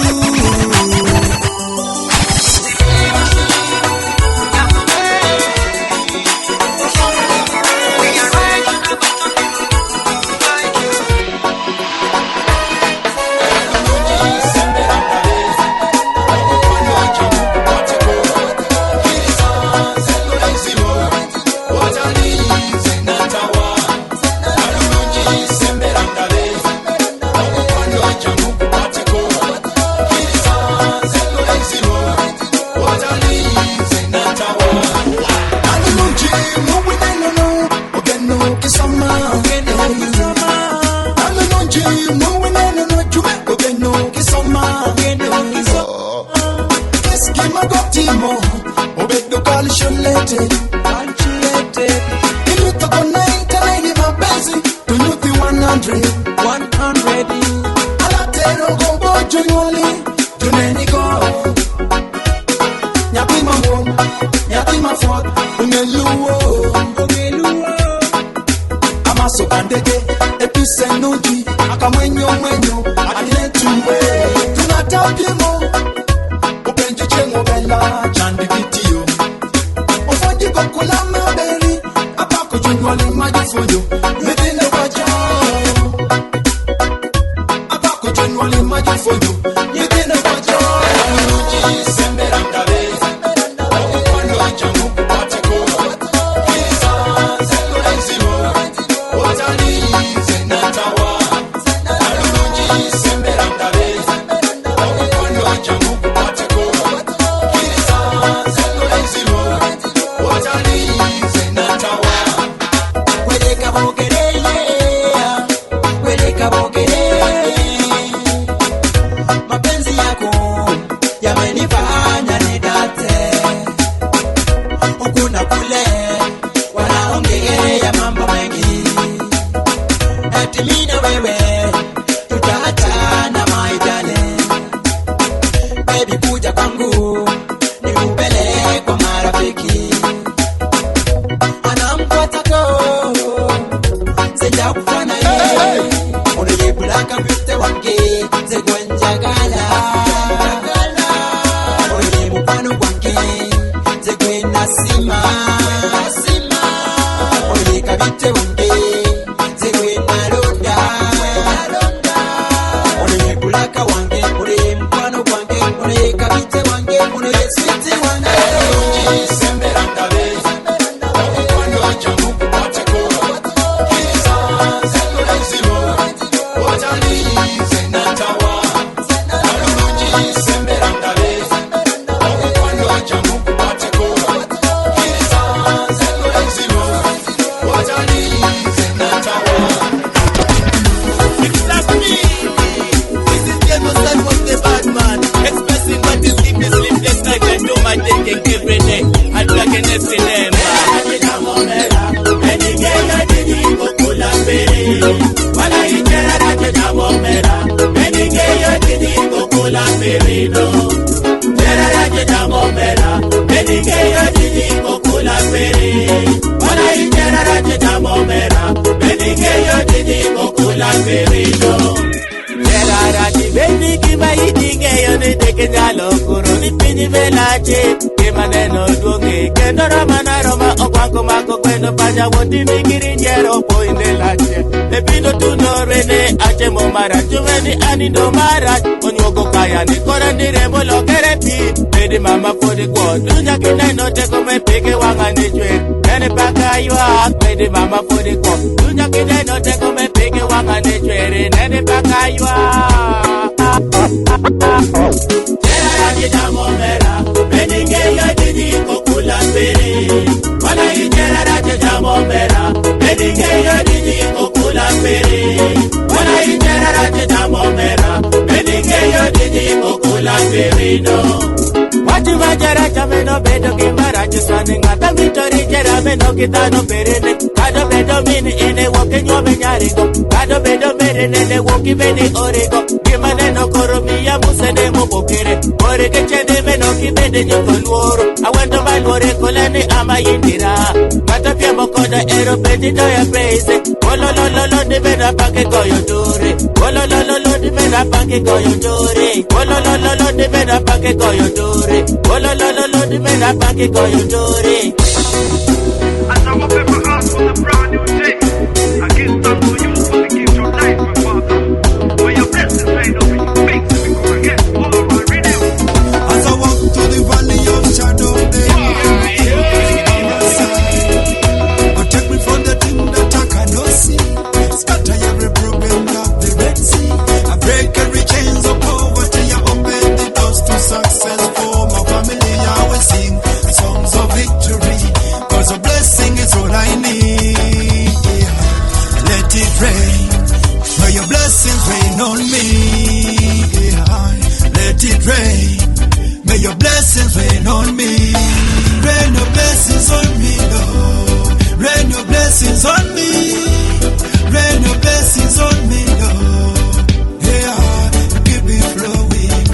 Speaker 17: nzija kufana ye ono ye Black Beauty wange nze gwenjagala ono ye mukwano gwange nze gwenasima ono ye Kabite wange nze gwenalonda ono ye Black wange ono ye mukwano gwange ono ye Kabite wange ono ye Sweet wange sembera ndabe omukwano wajamu kukwateko kiriza nzekula nziro otalize natawa alungi sembera ndabe omukwano wajamu kukwateko kiriza nzekula nziro otalize natawa. It's me. This is Jameson was the bad man, expressing what is deep is sleepless night and do my thinking every day. I drag an FC them. Baby, give my eating a taking a look, only pinny velache, came a nano doge, Kendora Manaroma, Oquaco Marco, Quendo Paja, what did we get in Yellow Point de Lache? The Pino to no Rene, Achemo Mara, Juveni, Anido Mara, on Yoko Kaya, Nicola de Remolo, Kerepi, Lady Mama for the quad, Dunyakin, I know take on my pig one and the train, and a packer you are, Lady Mama for the quad, Dunyakin, I know take on my pig one and the train, and a packer you are. Wati majara chameno bedo kimara chisane ngata mitori jera meno kitano perene kado bedo mini ene woke nyome nyarigo kado bedo merene ne woki beni origo kimane no koromiya musene mobokere orege chende meno kibede nyoko luoro awendo balore kolene ama yindira kata pia mokoda ero bedi doya praise ololololo de beda pake goyo dore ololololo de beda pake goyo dore ololololo de beda pake goyo dore ololololo de beda pake goyo dore.
Speaker 18: As I open my heart for the brand new day, I give thanks to you for the gift of life, my Father. For your blessings made over your face, we come again, all my renew.
Speaker 19: As I walk through the valley of shadow, protect me from the thing that I cannot see. Scatter every problem of the Red Sea. I break every chains of poverty. I open the doors to success for my family. I will sing songs of victory, 'cause a blessing is all I need. Let it rain, may your blessings rain on me. Let it rain, may your blessings rain on me. Rain your blessings on me, Lord. Rain your blessings on me. Rain your blessings on me, Lord. Keep me flowing.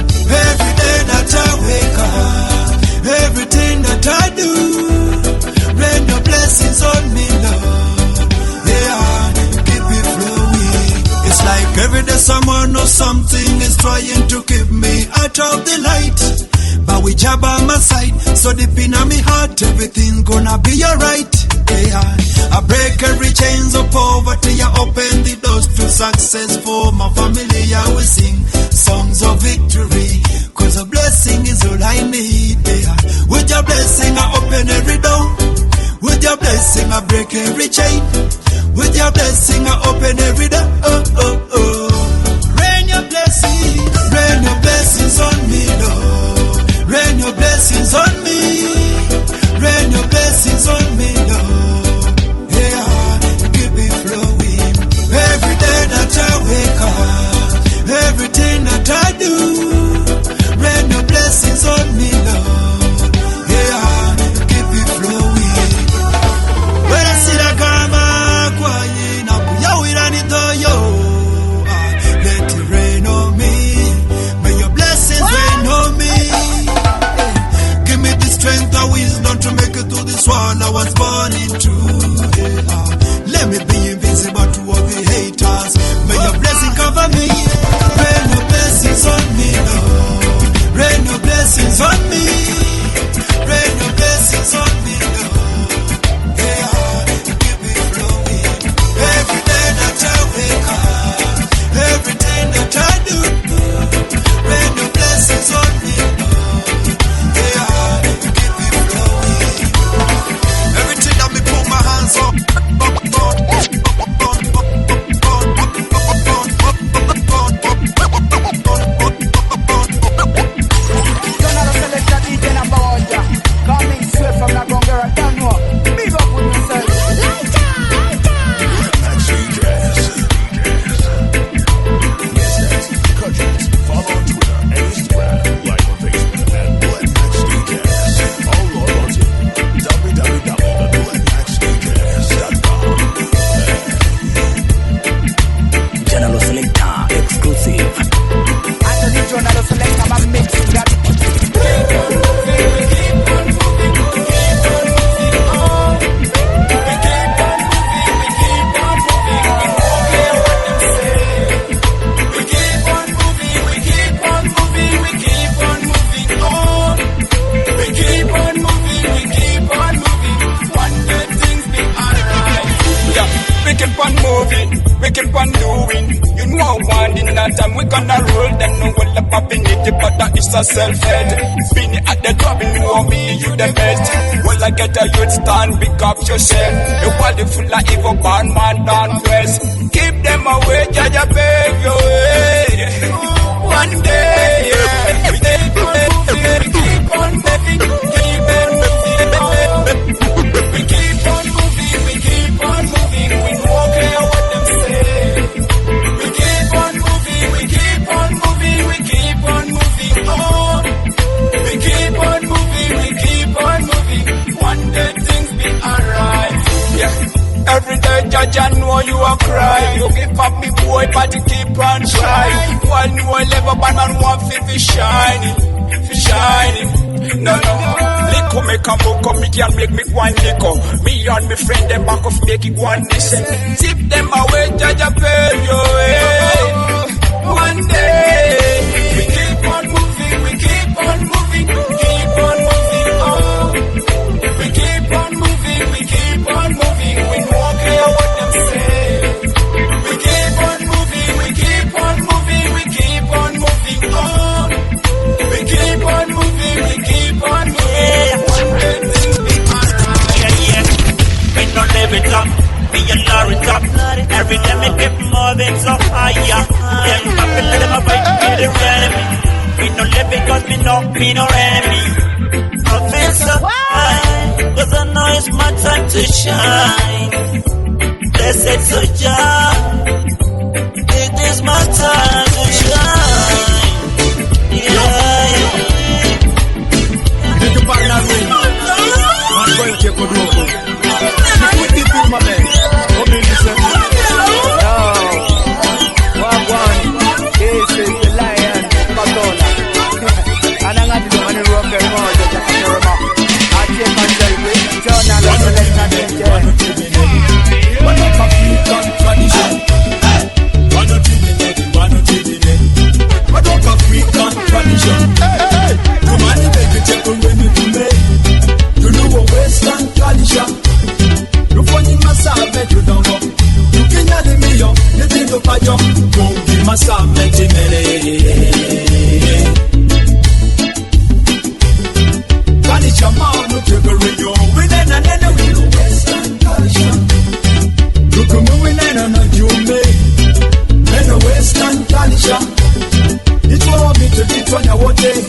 Speaker 19: Every day that I wake up, everything that I do, rain your blessings on me, Lord. Keep me flowing. It's like every day someone or something is trying to keep me out of the light. But with Jah by my side, so deep in my heart, everything's gonna be alright. I break every chains of poverty. I open the doors to success for my family. I will sing songs of victory, 'cause a blessing is all I need. With your blessing, I open every door. With your blessing, I break every chain. With your blessing, I open every door. Rain your blessings on me, Lord. Rain your blessings on me. Rain your blessings on me, Lord. Keep me flowing. Every day that I wake up, everything that I do, rain your blessings on me, Lord. Keep me flowing. When I see the karma, quiet up, yo, we run it yo. Let it rain on me. May your blessings rain on me. Give me the strength and wisdom to make it to this one I was born into. Let me be invisible to
Speaker 20: we keep on doing. You know one in that time we gonna roll. Them no well up up in it, but that is a self-head. Spin it at the top, you know me, you the best. Well I get a youth stand, pick up yourself. The world is full of evil bad man down west. Keep them away, Jaja pave your way. One day, yeah, we keep on moving, we keep on moving, keep on moving. We keep on moving, we keep on moving. We don't care what them say. We keep on moving, we keep on moving, we keep on moving on. We keep on moving, we keep on moving. One day things be alright. Yeah. Every day, judge, I know you are crying. You give up me boy, but you keep on trying. While you will never ban man want to be shining, shining. No, liquor make a book up, me can make me one liquor. Me and me friend, them back of make it one listen. Tip them away, judge, I pay your way. One day, we keep on moving, we keep on moving, keep on moving on. We keep on moving, we keep on moving. We don't care what them say. We keep on moving, we keep on moving, we keep on moving on. We keep on moving, we keep on moving. One day things be alright.
Speaker 5: Yeah. We don't live it up, we a lure it up. Every day we keep moving so higher. Them up and let them away, be the enemy. We don't live it cause we know we no enemy. I feel so high, cause I know it's my time to shine. Blessed soldier, it is my time to shine. Yeah.
Speaker 8: Did you buy that ring? I'm going to check with you. Put it in my bed. Come in, listen.
Speaker 21: Yo, Wagwan, this is the Lion Patola. And I'm going to do any rock and roll, just like a remark. I take myself with John and I'm going to let you
Speaker 8: One of African tradition. One of Trinidad, one of Trinidad. One of African tradition. You man, you make it check on when you do me. You know a Western tradition. You funny massage, you don't know. You can hear the million, you think of a jump. Don't be massage, you Tradition, man, you take a radio. We then and then we do Western tradition. Look at me, we then and then you may. Then a Western tradition. It won't be to get on your day.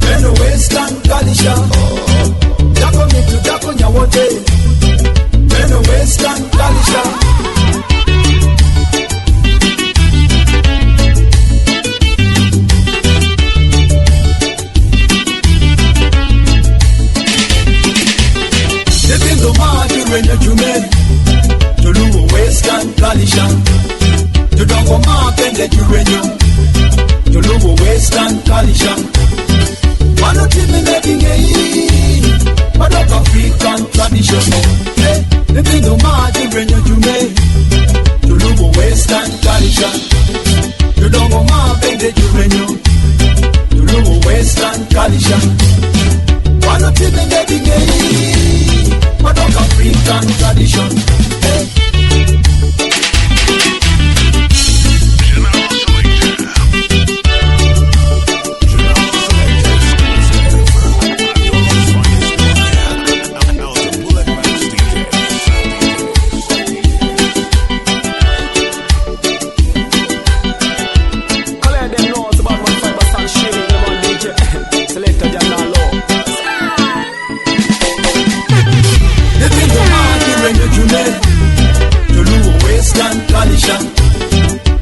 Speaker 8: Then a Western tradition. Jack on me to jack on your day. Then a Western tradition. When you made to do a Western tradition, to don't go mark and let you renew to do a Western tradition. One of them making a but of African tradition. The thing no matter when you made to do a Western tradition, to don't go mark and let you renew to do a Western tradition. One of them making a but of African tradition.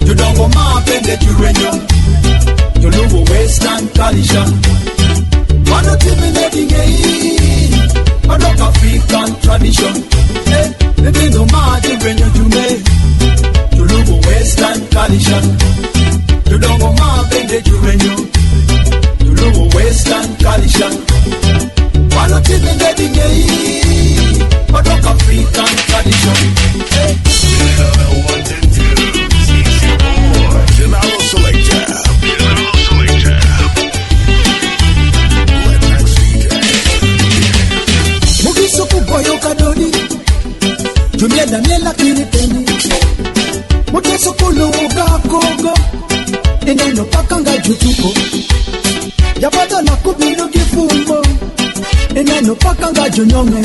Speaker 8: You don't go map and let you renew. You love a Western tradition. One of them making a but of African tradition. The thing no matter when you make. You love a Western tradition. You don't go map and let you renew. You love a Western tradition. One of them making a but of African tradition. Mugiso kuboyo kadoni Jumiela miela kini peni
Speaker 19: Mutesukulu ugakogo Ineno pakanga jutuko Yabada na kubino kifungo Ineno pakanga junyonge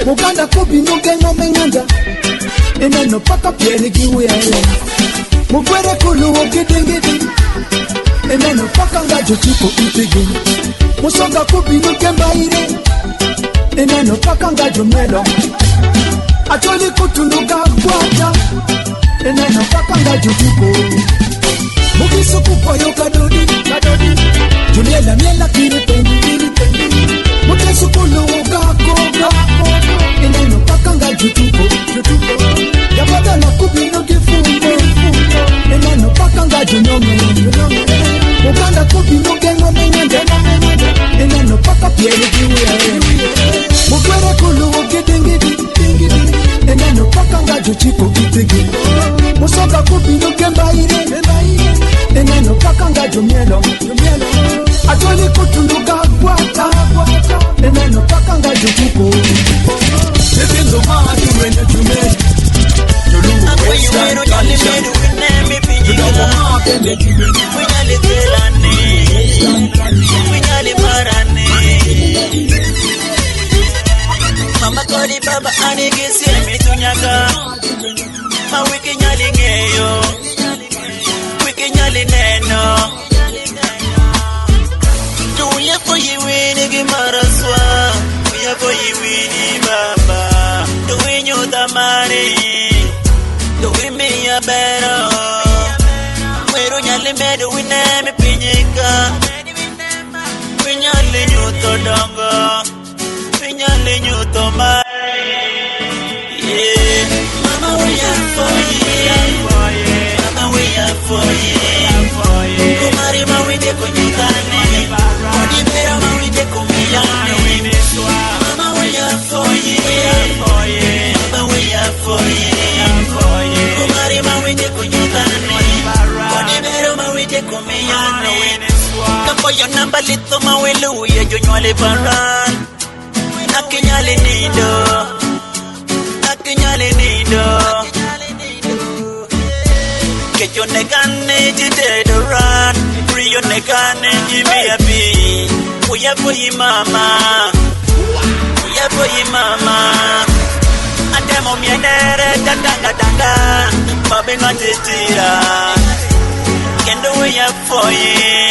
Speaker 19: Muganda kubino gengo menganda Ineno paka pieri giwe Mugwere kulu ogidingidi Ineno pakanga jutuko ipigi Musoga kubino kembaire Ineno pakanga jumelo Acholi kutunuka kwata Ineno pakanga jutuko Mugiso kupoyo kadodi Juliela miela kiri pendi Mutesu kulu ugakoga Ineno pakanga jutuko Yabada na kubino kifungo Ineno pakanga junyome Muganda kubino gengo menyende Ineno paka pieri giwe Mugwere kulu ugidingidi Ineno pakanga jutuko kitigi Musoga kubino kembaire Ineno pakanga jumielo Atoli kutunuka kwata Ineno pakanga jutuko Sebenzo maatu wende jume Julumu western culture Judomo maapende jume Winyali telane Winyali marane Mama kodi baba anigisi mitunyaka Mawiki nyali ngeyo Wiki nyali neno Tuya for you winning gimaraswa Tuya for you winning baba Tuya nyo damari Tuya miya bero Wero nyali medu winemi pinyika Winyali nyuto dongo Winyali nyuto mari Yeah Mama we are for you Mama we are for you Kumari mawide kunyukane Odibera mawide kumiyane Mama we are for you Mama we are for you Kumari mawide kunyukane Odibera mawide kumiyane Kampo yo namba lito maweluye Jonyole paran Akinyale nido Akinyale nido Get your neck on it, today to run. Free your neck on it, give me a beat. We are for you, mama. We are for you, mama. And them on your neck, da. Bobbing on the tira. Can do we are for you.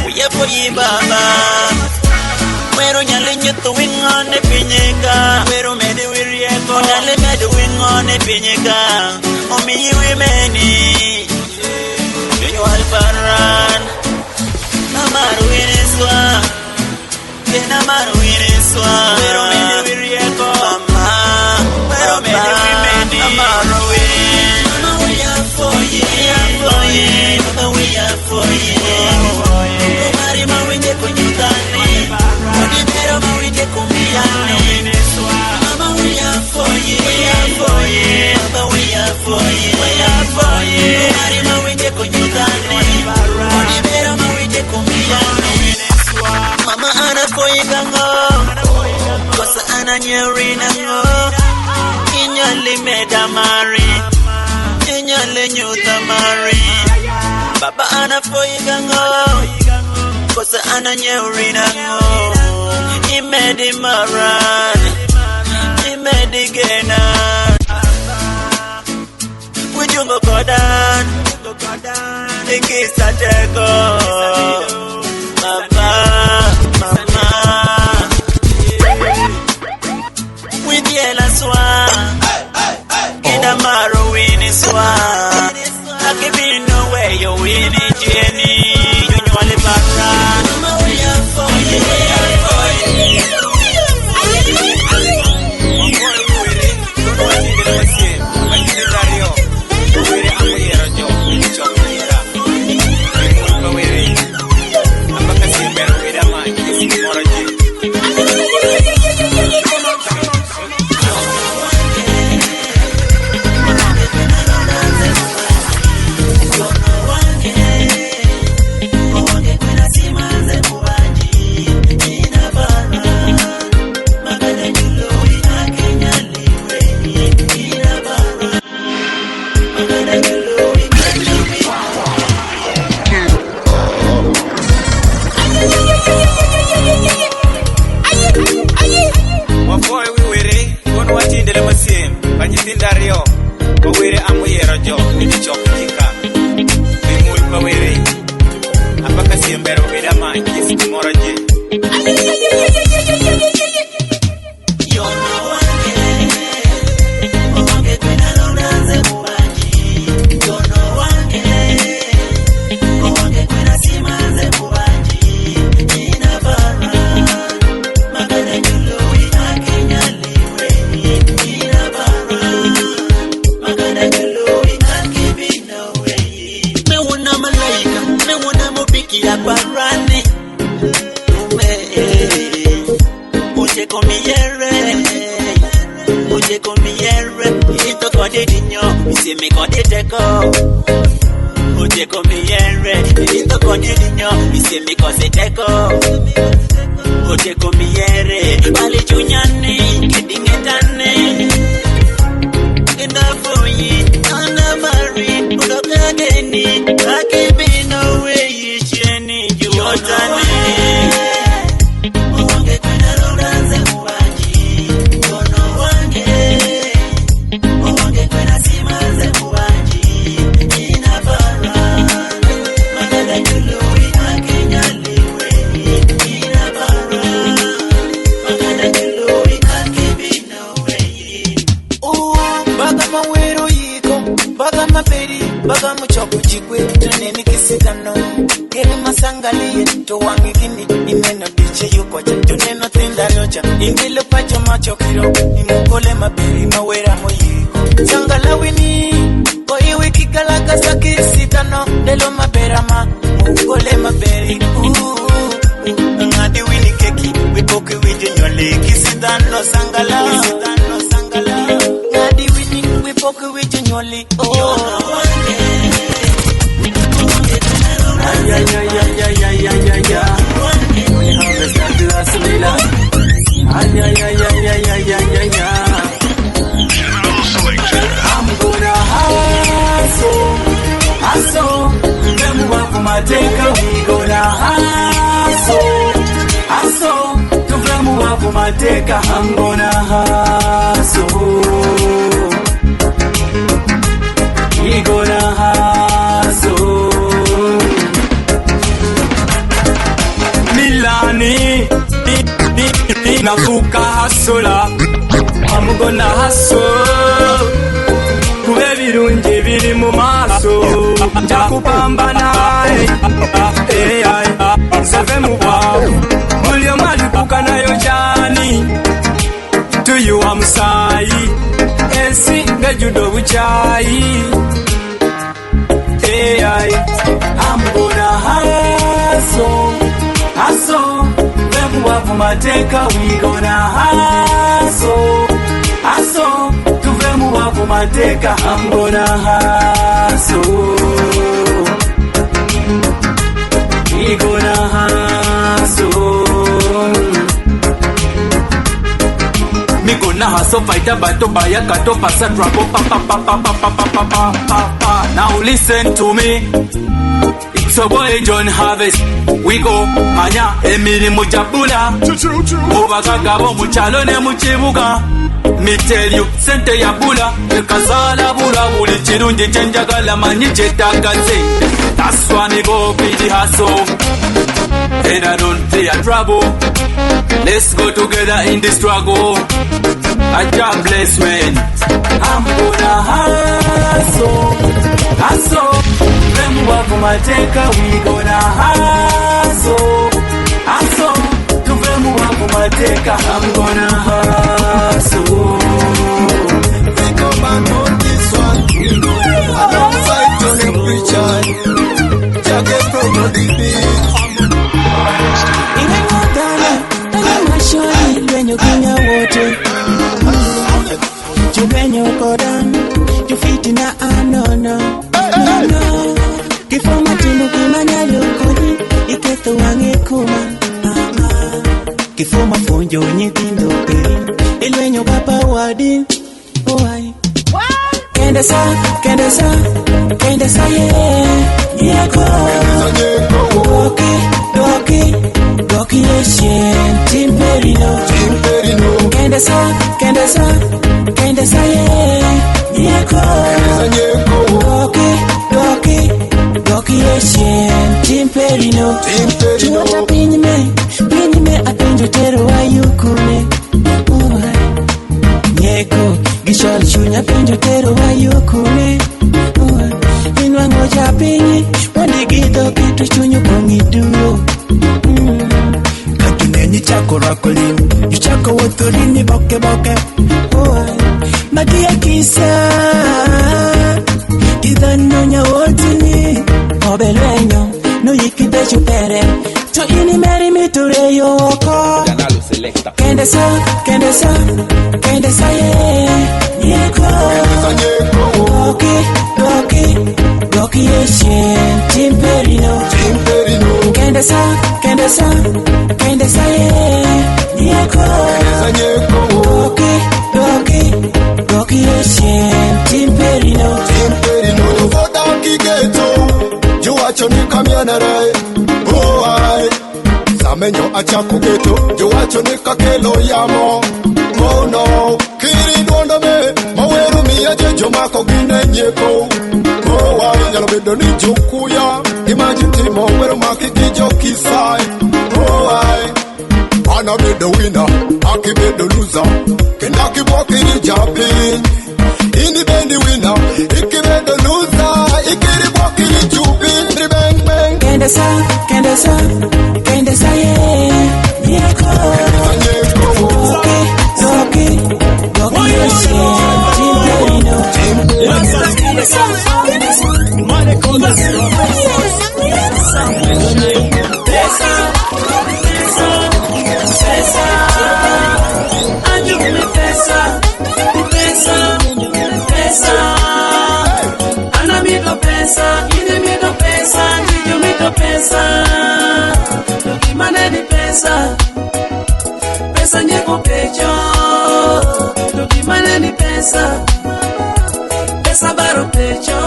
Speaker 19: We are for you, mama. Where on your lineage to wing on the pinica. Where on made we react on the made wing on the pinica. Omi wimeni Yunyo alparan Namaru iniswa Namaru iniswa Wero mene wirieko Mama Wero mene wimeni Namaru win Mama we are for you Mama we are for you Kumari mawinde kunyutani Odibero mawinde kumiyani Mama we are for you Mama we are for you Kumari mawinde kunyutani Odibero mawinde kumiyani Mama ana for you gango Kosa ana nyeri nango Inyali medamari Inyali nyutamari Baba ana for you gango Kosa ana nyeri nango Imedi maran Imedi gena Ujungo kodan Ikisa tego Mama Widiela swa Ida maro wini swa Akibino we yo wini jeni Junyole barra Mama we are for you Mama
Speaker 5: jok ni chok kika bimul pawere apaka siembero beda mangi moro je me got it echo. Oje komiere, ito konyilinyo, isi me cause it echo. Oje komiere, bali chunyani, kidingetane. Enough for you, anabari, udokageni, akibino we yisheni, juotane. Owange kwena rodanze uwaji, kono wange. Owange kwena simaze uwaji, inabara. Magada jului akinyaliwe, inabara. Magada jului akibino we.
Speaker 17: Baga mawero yiko, baga maperi, baga muchoko chikwe, tuneni kisikano. Kere masangali, to wangi gini, ineno biche yuko cha, tuneno tindariocha. Ingilo pacho macho kiro, imukole maperi mawera moyiko. Sangala wini, koi wiki kalaka saki sitano, delo mapera ma, mukole maperi. Ngadi wini keki, wipoki wiji nyole, kisitano sangala. Kisitano sangala. Ngadi wini, wipoki wiji nyole, oh. Ay, ay, ay, ay, ay, ay, ay, ay, ay. When you harvest that glass of lila. Ay, ay, ay, ay, ay, ay, ay, ay, ay. I'm gonna hustle, hustle. Them work for my taker. We gonna hustle, hustle. To them work for my taker. I'm gonna hustle. We gonna hustle. Milani, nafuka hasola. I'm gonna hustle. Kube birungi biri mu maso. Njakupambana, nzave mu bwavu. Buli omu alipuka nayo jani. To you I'm sorry. Ensi ngejjude obukyaayi. I'm gonna hustle, hustle. Them work for my taker, we gonna hustle, hustle. To them work for my taker, I'm gonna hustle. We gonna hustle. Me gonna hustle, fight a battle, buy a cut, pass a drop, pa pa pa pa pa pa pa pa pa pa. Now listen to me. It's a boy John Harvest. We go manya emiri mujabula. Obagagabo muchalo ne muchibuga. Me tell you, sente ya bula. Ekazala bula buli chirungi chenjagala manyi chetagaze. That's why me go be the hustle. And I don't fear trouble. Let's go together in the struggle. I can't bless when I'm gonna hustle, hustle. Them work for my taker, we gonna hustle, hustle. To them work for my taker, I'm gonna hustle.
Speaker 19: Think about on this one. Alongside Johnny Preacher, Jagger Promo DB.
Speaker 17: When you bring your water, you bring your cordon, you feet in a no. Kifo matino kimanya yokoni, iketo wange kuma. Kifo mafonjo nyithindo peri, ilwenyo papa wadi, oai. Kendesa yeah go. Doki yeshen timperino. Kendesa yeah go. tere to ini meri miture yoko
Speaker 2: Janalo selecta
Speaker 17: kendesa yeko Doki yeshen timperino kendesa yeko Doki yeshen timperino
Speaker 8: Voda kigeto Juwacho ni kamyanare Oh ai Samenyo achako geto Juwacho ni kakelo yamo Oh no Kiri duonda me Maweru miya jejo mako gine nyeko Oh ai Yalo bedo ni jokuya Imagine timo Weru maki gijo kisai Oh ai Ana bedo winner Aki bedo loser Kendaki bwakiri japin Ini bendi winner Iki bedo loser Ikiri bwakiri chupin Bang bang
Speaker 17: Kendesa yeko Doki yeshen timperino
Speaker 13: Pesa nyeko pecho Tukimane ni pesa Pesa baro pecho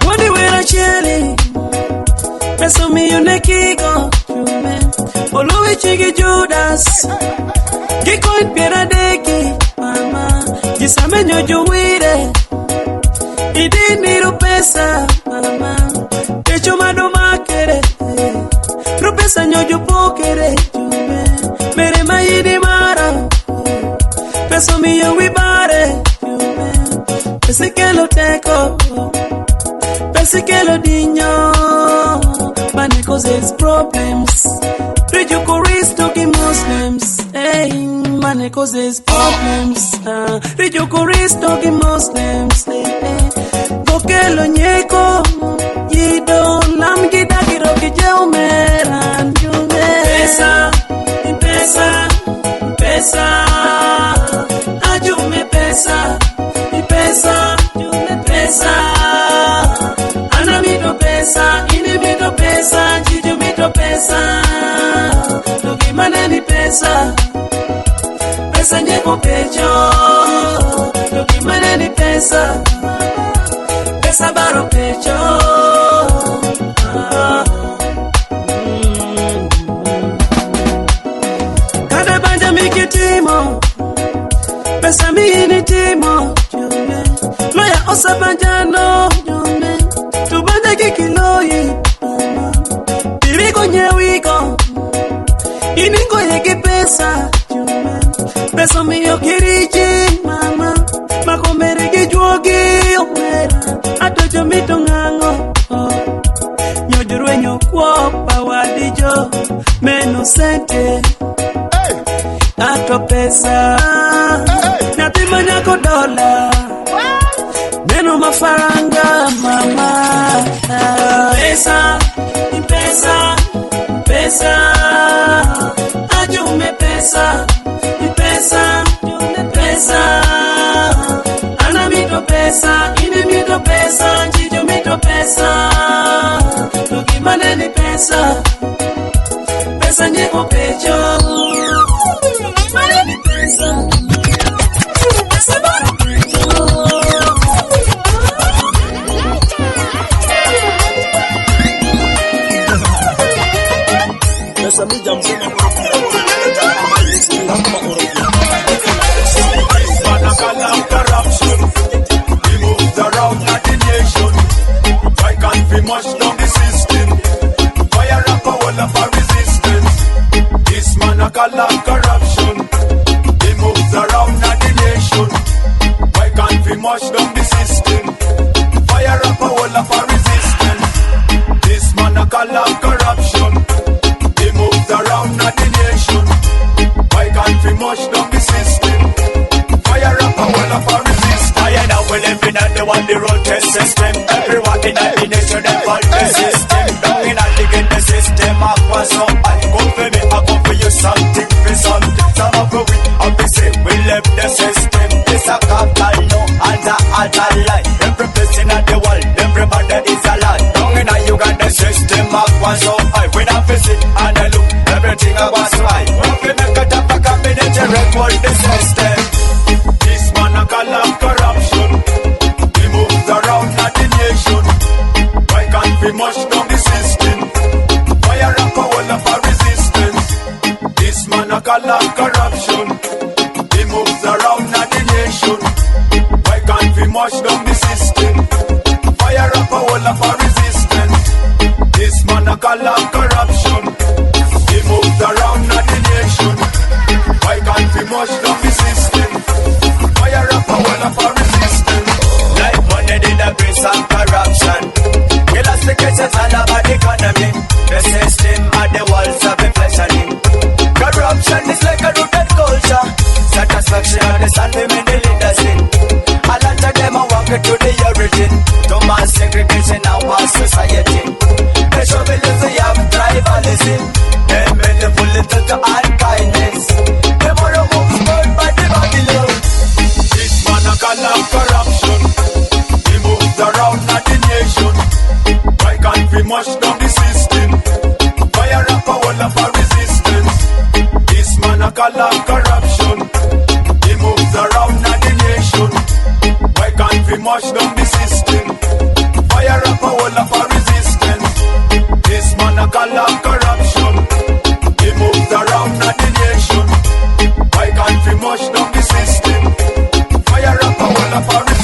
Speaker 13: Wadi wera cheli Peso miyone kigo Oluwe chigi Judas Kiko itpiera deki Mama Jisame nyojo wire Idiniro pesa mama Pecho mado makere Pro pesa nyojo pokere Mere maidi mara Peso miyo wibare Pesi kelo teko Pesi kelo dinyo Money causes problems Rejo Koristo ki Muslims Hey, money causes problems Rejo Koristo ki Muslims Kokelo nyeko Yido lam gida giro kijeo meran Pesa Ajume pesa Jume pesa Ana mito pesa Ini mito pesa Jiju mito pesa Toki maneni pesa Pesa nyeko pecho Toki maneni pesa Pesa baro pecho Kada banja mikitimo Pesa mini timo Loya osa banjano Tubanja kikiloyi Birigo nyewiko Iningo yeki pesa Pesa miyo kiriji mama Makomere gijuogi omera Atojo mito ngango Nyojurwe nyokwo pawadijo Meno sente Ato pesa Natima nyako dola Meno mafaranga mama Pesa Ajume pesa Jume pesa Ana mito pesa Ini mito pesa Jijo mito pesa Tuki maneni pesa Pesa nyeko pecho Tuki maneni pesa Pesa baro pecho
Speaker 8: Pesa mija mzima corruption. He moves around at the nation. Why can't we mush down the system? Fire up a wall of a resistance. This man a call on corruption. He moves around at the nation. Why can't we mush down the system? Fire up a wall of a resistance. This man a call on corruption. He moves around at the nation. Why can't we mush down the system? Fire up a wall of a resistance. I know we live in a of we have to say we left the system. This a capital no and a lie. Every person at the world, everybody is alive. Down in Uganda system of one so high. We not visit and I look everything I was right. When we make a tap a cabinet to record the system. This man a call of corruption. He moves around at the nation. Why can't we mush down the system? Fire up a wall of our resistance. This man a call of corruption. He moves around at the nation. Why can't we mush down the system? Fire up a wall of our resistance. This man a call of corruption. He moves around at the nation. Why can't we mush down the system? Fire up a wall of our resistance. Like money did a grace and corruption. We lost the cases all about the economy. The system at the walls of inflation. Corruption is like a rooted culture. Satisfaction of the sun women the leaders in. A lot of them are walking to the origin. To mass segregation and our society. They show me they have tribalism. They made the bullet to unkindness. They more moves burned by the Babylon. This man a call of corruption. He moves around at the nation. Why can't we mush down the system? Fire up a wall of our resistance. This man a call of corruption. He moves around at the nation. Why can't we mush down the system? Fire up a wall of our resistance. This man a call of corruption. He moves around at the nation. Why can't we mush down the system? Fire up a wall of our resistance.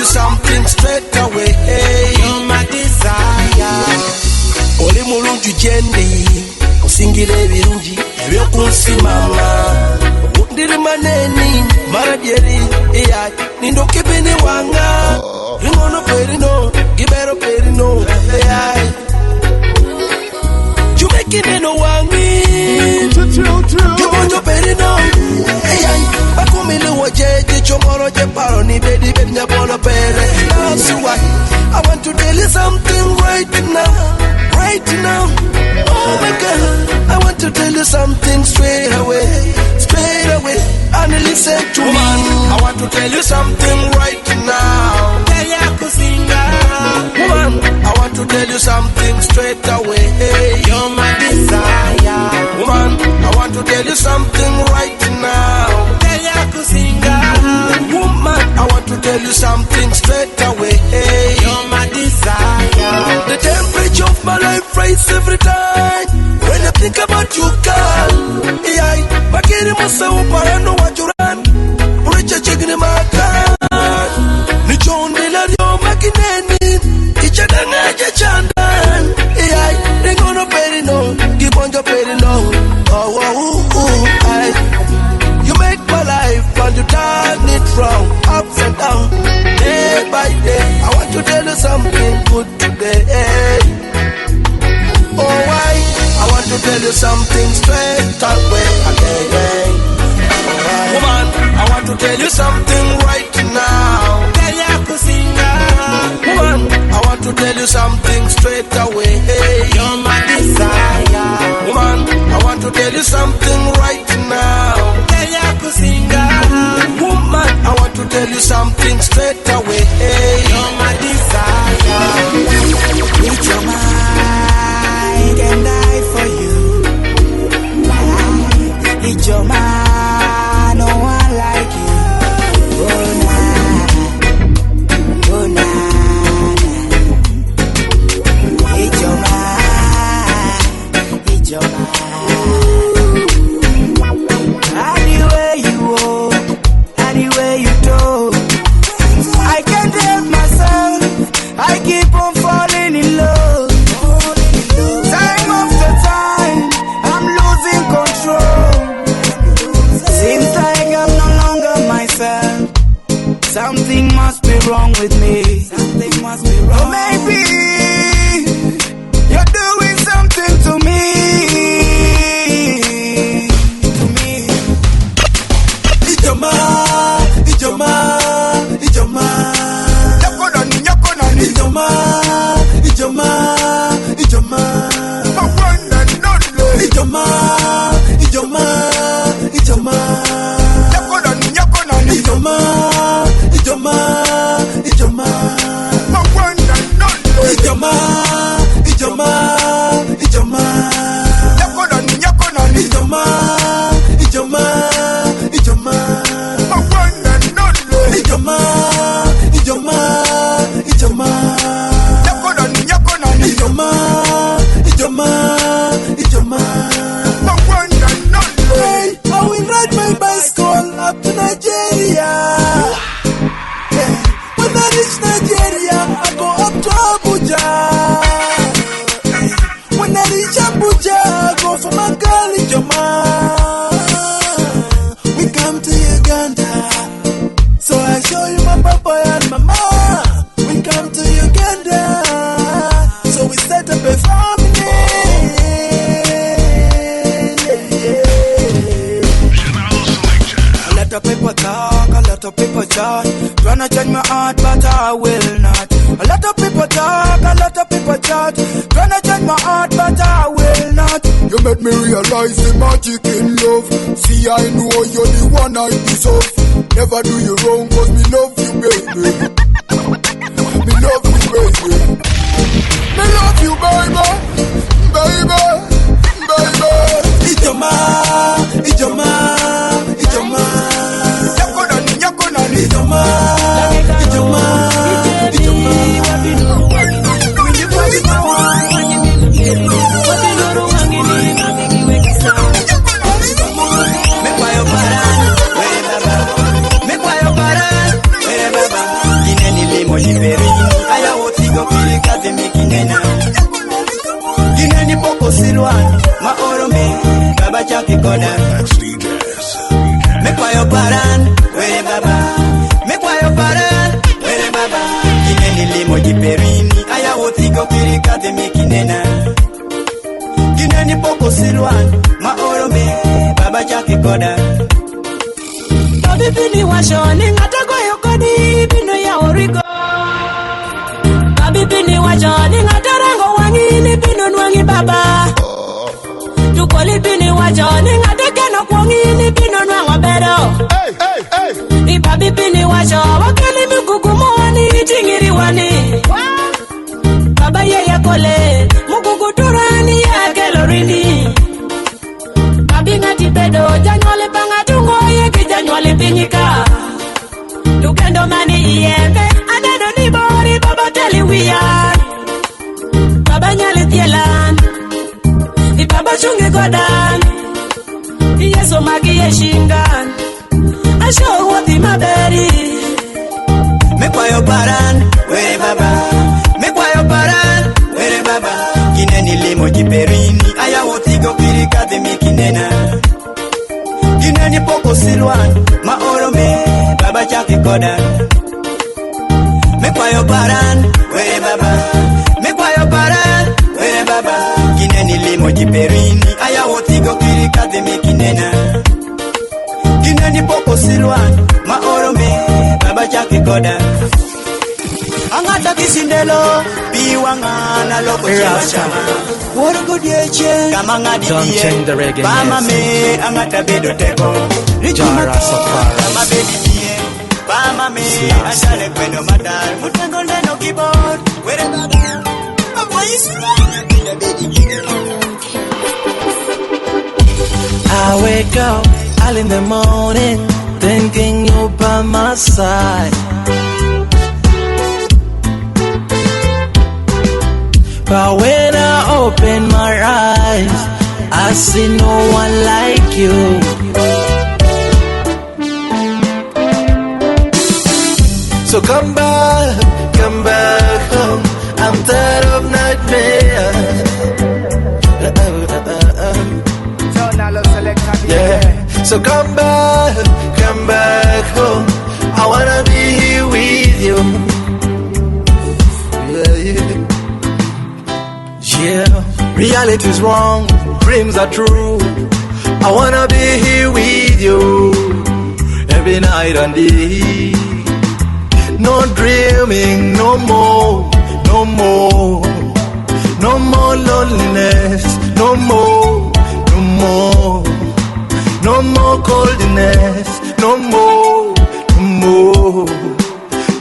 Speaker 19: Something straight away. You're my desire. Oli mulungi jendi, usingire birungi ebyokunsimama. Ndiri maneni, maradyeri, iya, nindoke bene wanga. Ringono perino, gibero perino, iya. You making it no wangi. Gibonjo perino, iya. Bakumile wajeje, chomoro je paro ni bedi bedi nyabolo pere. That's why I want to tell you something right now. Right now, oh my God, I want to tell you something straight away, and listen to me. I want to tell you something right now. Woman, I want to tell you something straight away. You're my desire. Woman, I want to tell you something right now. Woman, I want to tell you something straight away. You're my desire. The temperature of my life rises every time when I think about you, girl. Yeah, Bakiri Musa Uparano Wajuran, Richa Chicken Maka, Nichon Deladio Makineni, Ichadanga Chandan. Yeah, they gonna pay no, keep on your pay no. You make my life and you turn it from ups and down, day by day. I want to tell you something good today. Oh, why? I want to tell you something straight away again. Woman, I want to tell you something right now. Woman, I want to tell you something straight away. You're my desire. Woman, I want to tell you something right now. Woman, I want to tell you something straight away. You're my desire. With your mind and die for you. With your mind, no one like you. Oh nah, oh nah. With your mind, with your mind.
Speaker 11: Anywhere you walk, anywhere you go, I can't help myself, I keep on falling in love. Time after time, I'm losing control. Seems like I'm no longer myself. Something must be wrong with me. Something must be wrong. Or maybe you're doing something to me.
Speaker 19: Ijoma, Ijoma, Ijoma. Ijoma, Ijoma, Ijoma. Ijoma, Ijoma, Ijoma. Ijoma, Ijoma, Ijoma. Ijoma, Ijoma, Ijoma. Ijoma, Ijoma, Ijoma. Ijoma, Ijoma, Ijoma. Ijoma, Ijoma, Hey, I will ride my bicycle up to Nigeria. Hey, when I reach Nigeria, I go up to Abuja. When I reach Abuja, I go for my girl Ijoma. We come to Uganda, so I show you my papa and mama. We come to Uganda, so we set up a family.
Speaker 11: A lot of people talk, a lot of people chat, tryna change my heart, but I will not. A lot of people talk, a lot of people chat, tryna change my heart, but I will not.
Speaker 8: You made me realize the magic in love. See, I know you're the one I deserve. Never do you wrong, cause me love you, baby. Me love you, baby. Me love you, baby. Baby, baby.
Speaker 19: Ijoma, Ijoma, Ijoma. Ijoma, Ijoma, Ijoma.
Speaker 11: Gineni poko silwan, ma orome, baba chaki koda. Me kwayo paran, were baba. Me kwayo paran, were baba. Gineni limo jiperini, aya wotigo kirikate mikinena. Gineni poko silwan, ma orome, baba chaki koda. Babi pini washoni, ngatago yokodi, pino ya origo. Babi pini washoni, ngatarango wangini, pino nwangi baba. Tukoli pini washoni, ngatakeno kwangini, pino nwango bedo. Babi pini washo, wakeli mikukumoni, itingiri wani. Baba yeye kole, mukukuturani ya kelorini. Babi ngati bedo, janywale pangatungo ye kijanywale pinyika. Lukendo mani iyembe, adedo ni bori, baba teli wiyan. Baba nyali tielan, baba chungi kodan. Yeso magi yeshingan, asho wati maberi. Me kwayo paran, were baba. Me kwayo paran, were baba. Gineni limo jiperini, aya wotigo kirikate mikinena. Gineni poko silwan, ma orome, baba chaki koda. Me kwayo paran, were baba. Me kwayo paran, were baba. Gineni limo jiperini, aya wotigo kirikate mikinena. Gineni poko silwan, ma orome, baba chaki koda. Angata kisindelo, biwangana loko chama. What good yeche, kamanga diye. Bama me, angata bedo teko. Jara Safari. Bama bedi diye. Bama me, ashale kwendo madal. Mutengo neno keyboard. Where baba? My voice right.
Speaker 9: I wake up early in the morning, thinking you're by my side. But when I open my eyes, I I see no one like you. So come back home. I'm tired of nightmares. Yeah. So come back home. I wanna be here with you. Yeah. Reality's wrong, dreams are true. I wanna be here with you every night and day. No dreaming, no more, no more. No more loneliness, no more, no more. No more coldness, no more, no more.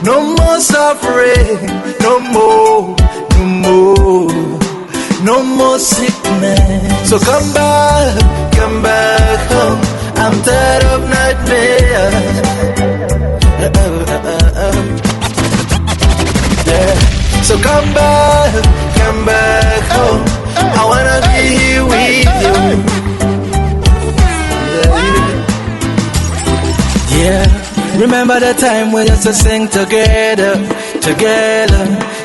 Speaker 9: No more suffering, no more, no more. No more sickness. So come back home. I'm tired of nightmares. Yeah. So come back home. I wanna be here with you. Yeah. Remember the time we used to sing together.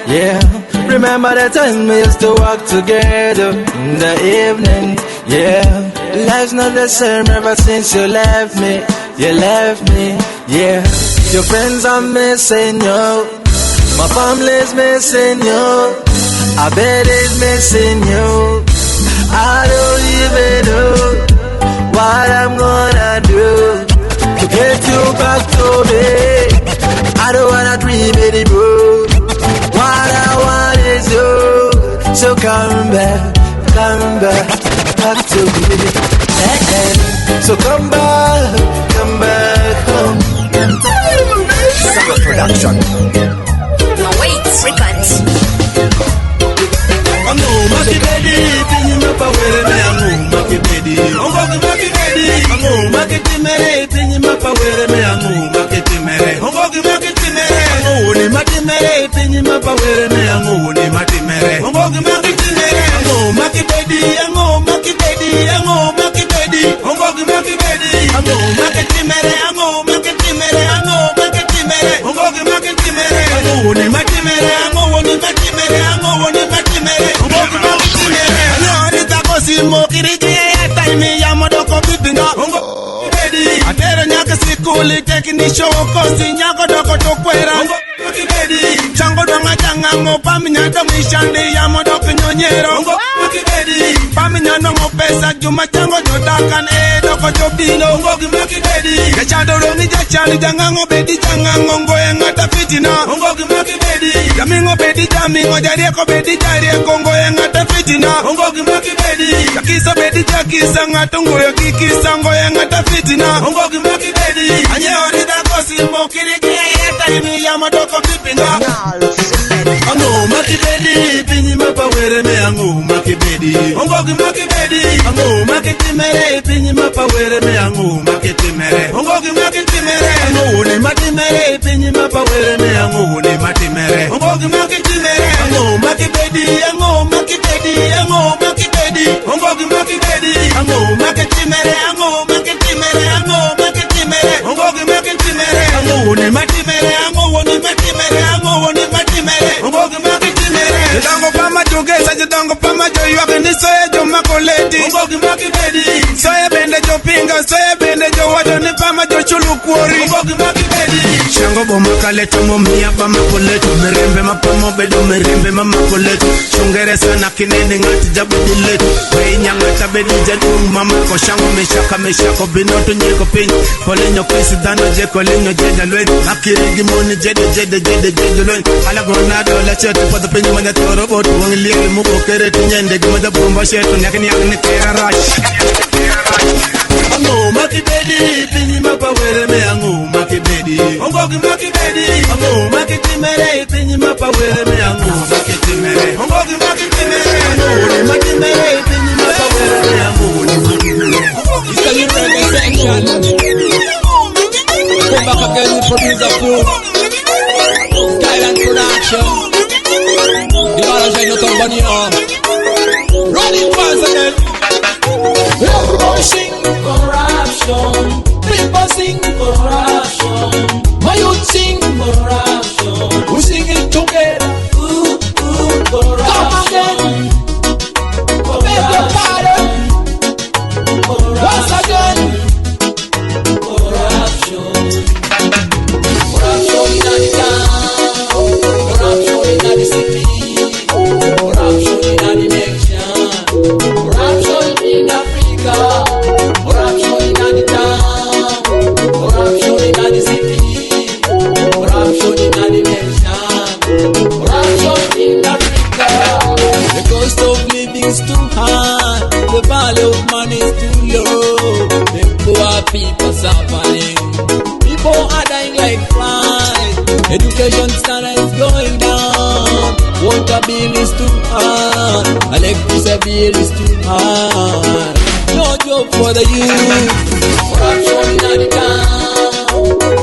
Speaker 9: Yeah. Remember the time we used to walk together in the evening. Yeah. Life's not the same ever since you left me. Yeah. Your friends are missing you. My family's missing you. I bet it's missing you. I don't even know what I'm gonna do to get you back to me. I don't wanna dream anymore. What I want is you. So come back to me. So come back home.
Speaker 8: Summer production.
Speaker 12: No wait, records.
Speaker 19: I'm home, Maki Baby. Pinyi mapa wele me, I'm home, Maki Baby. Maki Baby. I'm home, Maki Timere. Pinyi mapa wele me, I'm home, Maki Timere. Maki Timere. I'm home, Maki Timere. Pinyi mapa wele me, I'm home, Maki Timere. Maki Timere. I'm home, Maki Baby. I'm home, Maki Baby. I'm home, Maki Baby. Maki Baby. I'm home, Maki Timere. I'm home, Maki Timere. I'm home, Maki Timere. Maki Timere. I'm home, Maki Timere. I'm home, Maki Timere. I'm home, Maki Timere. Simo kiriki time ya modoko bibinga Adere nyaka sikuli tekni show kosi nyako doko tokwera Chango donga changa mo paminya do mishandi ya modoko nyonyero Paminya no mo pesa juma chango jodakan doko jobino Kachado rongi jachani jangango bedi jangango ngoye ngata fitina Yamingo bedi jamingo jarieko bedi jarieko ngoye ngata fitina Yakisa bedi jakisa ngatungo ya kikisa ngoye ngata fitina Anye orida kosi mokiri kiyeta imi ya madoko pipinga Ango maki bedi pinyi mapa were me ango maki bedi Maki bedi Ango maki timere pinyi mapa were me ango maki timere Maki timere Ango ne maki mere pinyi mapa were me ango ne maki mere Maki timere Ango maki bedi Ango maki bedi Ango maki bedi Maki bedi Ango maki timere Ango maki timere Ango maki timere Maki timere Ango ne maki mere Ango ne maki mere Ango ne maki mere Maki timere Jidango pama jugesa jidango pama joyo akini soye jo makoleti Maki bedi Soye bende jo pinga soye bende jo wado ni pama jo chulu kuori Maki bedi Shango boma kaleto momia pama koleto Merembe mapamo bedo merembe mama koleto Shungere sana kinende ngati jabu dileto Wei nyangata bedi jadu mama ko shango meshako binoto nyeko pinyo Kolenyo kwisi dano je kolenyo jeda lwen Akirigi moni jede lwen Ala gronado la chetu pada pinyo manya toro botu Wangi liye muko kere tunyende Gimada bomba shetu nyakini yakini kera rash Ango maki bedi pinyi mapa were me ango maki bedi Maki bedi Ango maki timere pinyi mapa were me ango maki timere Maki timere Ango maki timere pinyi mapa were me ango
Speaker 11: It's a new reggae section. Come back again with producer Pooh. Skyland Production. The manager in the company. Run it once again. sing corruption. People sing corruption. My youth sing corruption. We sing it together. Corruption. Come again. Beg your pardon. Once again. Corruption. Corruption in the town. Corruption in the city. Corruption in the nation. Corruption in Africa. Corruption in the town. Corruption in the city. Corruption in the nation. Corruption in Africa. The cost of living is too high. The value of money is too low. The poor people suffering. People are dying like flies. Education standard is going down. Water bill is too high. Electricity bill is too high. No job for the youth. Corruption in the town.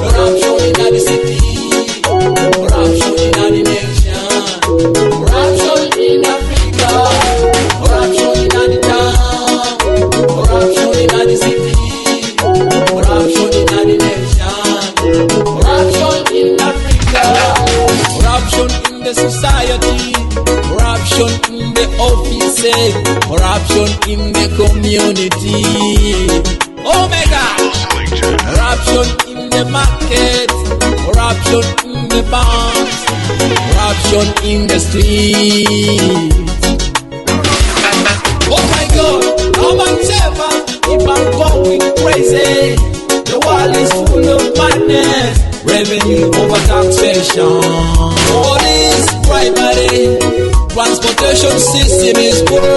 Speaker 11: Corruption in the city. Corruption in the nation. Corruption in Africa. Corruption in the town. Corruption in the city. Corruption in the nation. Corruption in Africa. Corruption in the society. Corruption in the offices. Corruption in the community. Oh my God. Corruption in the market. Corruption in the banks. Corruption in the streets. Oh my God, how much ever if I'm going crazy? The world is full of madness. Revenue over taxation. Police, bribery. Transportation system is poor.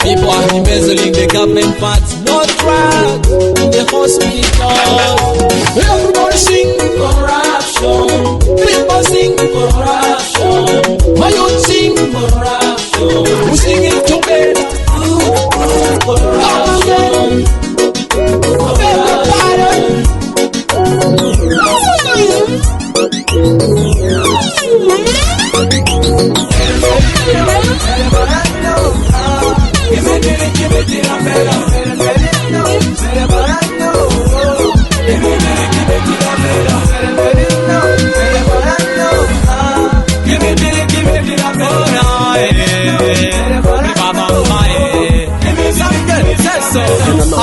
Speaker 11: People are embezzling the government funds. No drugs in the hospitals. Everybody sing corruption. People sing corruption. My youth sing corruption. We sing it together. Corruption.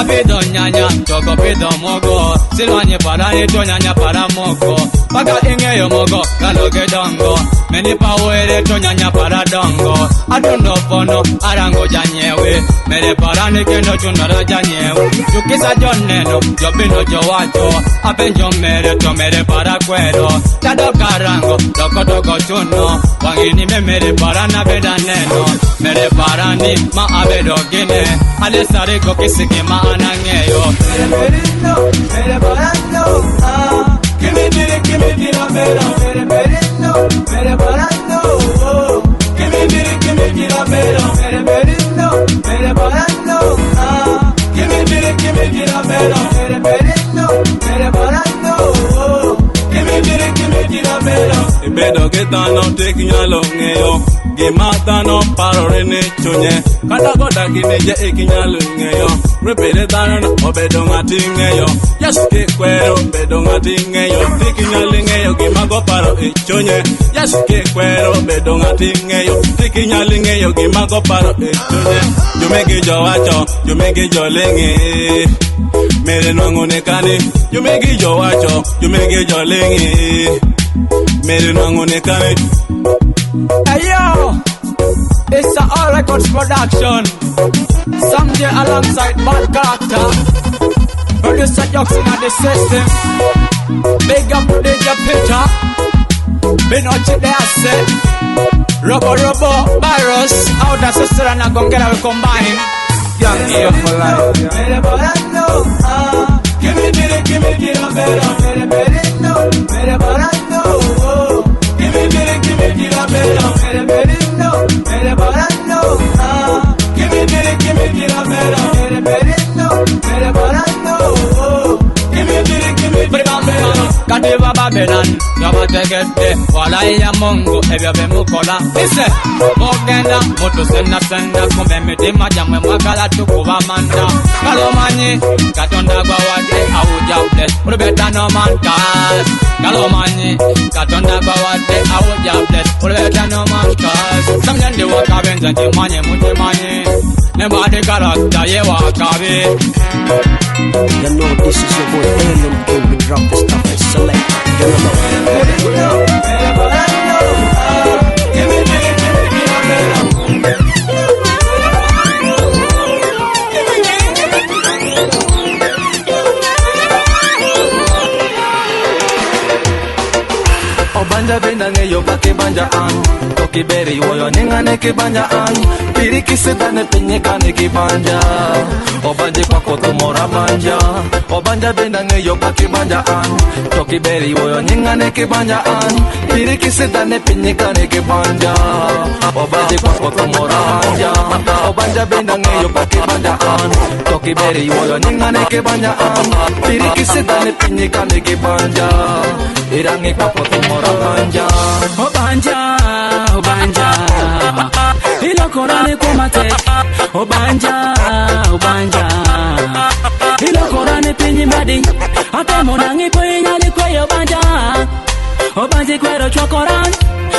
Speaker 7: Abedo nyanya, togo bedo mogo. Silwanye para eto nyanya para mogo. Paka ingeyo mogo, kaloge dongo. Meni pawere to nyanya para dongo. Adundo pono, arango janyewe. Mere para nikendo chunara janyewe. Chukisa joneno, jobino jowacho. Apenjo mere to mere para kwero. Tado karango, toko toko chuno. Wangini me mere para na beda neno. Mere para ni ma abedo gine. Ale sare ko kisiki ma anangeyo. Mere barando, give me the mera. Mere barando, give me the mera. Mere barando, give me the mera. Mere barando, give me the mera. Ibedo getano taking along yo. Gimata no parore ne chunye. Kada goda gineje ikinyalo ngeyo. Repele dano obedo ngatingeyo. Yes ke kwero obedo ngatingeyo. Tikinyalo ngeyo gimago paro ichunye. Yes ke kwero obedo ngatingeyo. Tikinyalo ngeyo gimago paro ichunye. Jumegi jowacho, jumegi jolengi. Mere nwangone kani. Jumegi jowacho, jumegi jolengi. Mere nwangone kani.
Speaker 11: Hey yo, it's a All Records production. Someday alongside Bad Character. Producer Jackson at the system. Big up DJ Peter. Been out there set. Robo Virus. Out the sister and I gon' get a combine. Young here for life. Give me the better.
Speaker 7: Babylon, yabategete, wala ya Mungu, ebya bemukola. Ise, mogenda, mutu senda, kumbe mitima jamwe mwagala tukuba manda. Kalomanyi, katonda gwa wade, awujawde, ulubeta no mantas. Kalomanyi, katonda gwa wade, awujawde, ulubeta no mantas. Samyende wakabenza ntimanye mutimanye, nembade karakta ye wakabe.
Speaker 6: You know this is your boy Alien King. We drop the stuff and select. You know.
Speaker 9: Obanja benda ngeyo pake banja an Toki beri woyo ningane ke banja an Piri kise dane penye kane ke banja Obanje kwa koto mora banja Obanja benda ngeyo pake banja an Toki beri woyo ningane ke banja an Piri kise dane penye kane ke banja Obanje kwa koto mora banja Obanja benda ngeyo pake banja an Toki beri woyo ningane ke banja an Piri kise dane penye kane ke banja Irangi kwa koto mora banja
Speaker 22: Obanja, obanja Ilo korane kumate Obanja, obanja Ilo korane pinyi madi Ate monangi kwe nyali kwe obanja Obanje kwero chokoran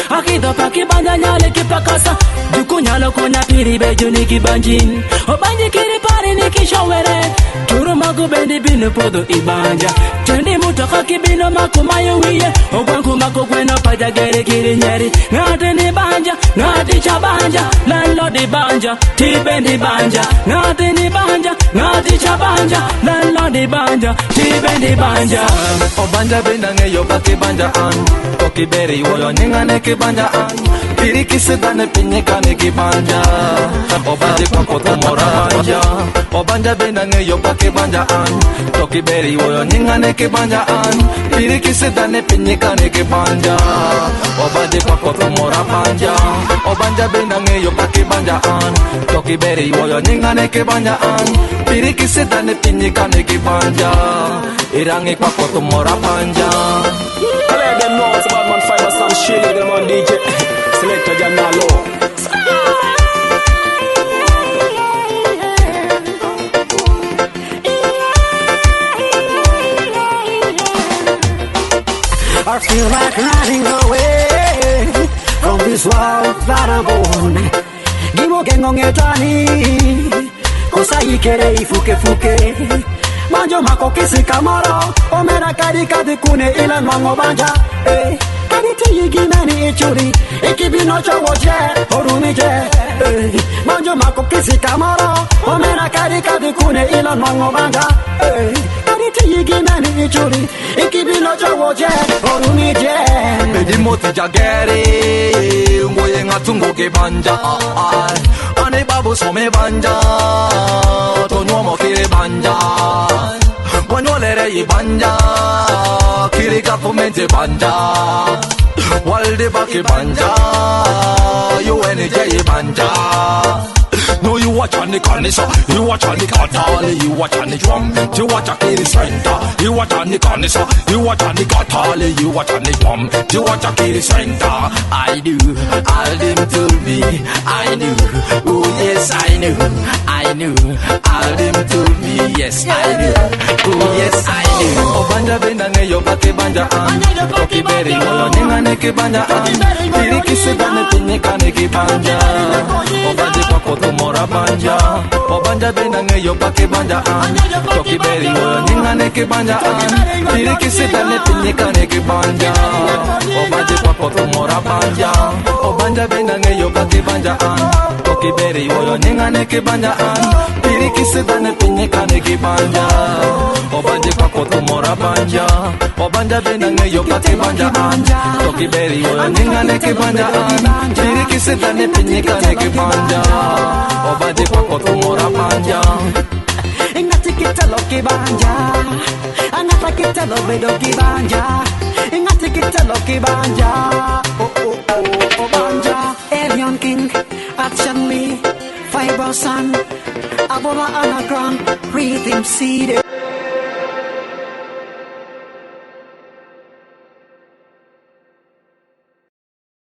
Speaker 22: Akido paki banja nyale kipakasa Juku nyalo konya piri beju niki banjin Obanje kiri pari niki shawere Turu magu bendi binu podo ibanja Tendi mutoka kibino maku mayo wiye Ogwanku maku kweno paja gere kiri nyeri Ngati ni banja, ngati cha banja Landlord di banja, tibendi banja Ngati ni banja, ngati cha banja Landlord di banja, tibendi banja
Speaker 9: Obanja benda ngeyo pake banja an Toki beri woyo ningane ke banja an Piri kise dane pinye kane ke banja Obanje kwa koto mora banja Obanja benda ngeyo pake banja an Toki beri woyo ningane ke banja an Piri kise dane pinye kane ke banja Obanje kwa koto mora banja Obanja benda ngeyo pake banja an Toki beri woyo ningane ke banja an Piri kise dane pinye kane ke banja Irangi kwa koto mora banja
Speaker 21: I let them know it's about man fight with some shit. Them on DJ Selector Janalo.
Speaker 16: I feel like running away from this world that I'm born. Gimo gengo ngetani, kosai kere ifuke fuke. Manjo mako kisi kamaro, omera kadi kadi kune ila mango banja. Kadi tiyi gimeni ichuri, ikibino chowo je, orumi je. Manjo mako kisi kamaro, omera kadi kadi kune ila mango banja. Kadi tiyi gimeni ichuri, ikibino chowo je, orumi je.
Speaker 9: Bedi moti jagere, ngoye ngatungo ke banja. Ane babu some banja, tonyo mo kire banja. Wanyolere yi banja, kiri kapumente banja. Walde baki banja, you NJ banja. No, you watch on the cornice, you watch on the catale, you watch on the drum, you watch a kiri center, you watch on the cornice, you watch on the catale, you watch on the drum, you watch a kiri center. I do, all them told me, I knew, oh yes I knew, all them told me, yes I knew, oh yes I knew. Obanja benda ngeyo pake banja an, toki beri woyo ningane ke banja an, piri kise dane pinye kane ke banja. Obanje kwa koto mora banja, obanja benda ngeyo pake banja an, toki beri woyo ningane ke banja an, piri kise dane pinye kane ke banja. Obanje kwa koto mora banja, obanja benda ngeyo pake banja an, toki beri woyo ningane ke banja an, piri kise dane pinye kane ke banja. Obanje kwa koto mora banja, obanja benda ngeyo pake banja an, toki beri woyo ningane ke banja an, piri kise dane pinye kane ke banja. Obanje kwa koto mora banja.
Speaker 16: Ingati kita loki banja, angata kita lobe doki banja. Ingati kita loki banja, oh banja. Alien King, Action Me, Fiber Sun, Abola Anagram, Rhythm Seed.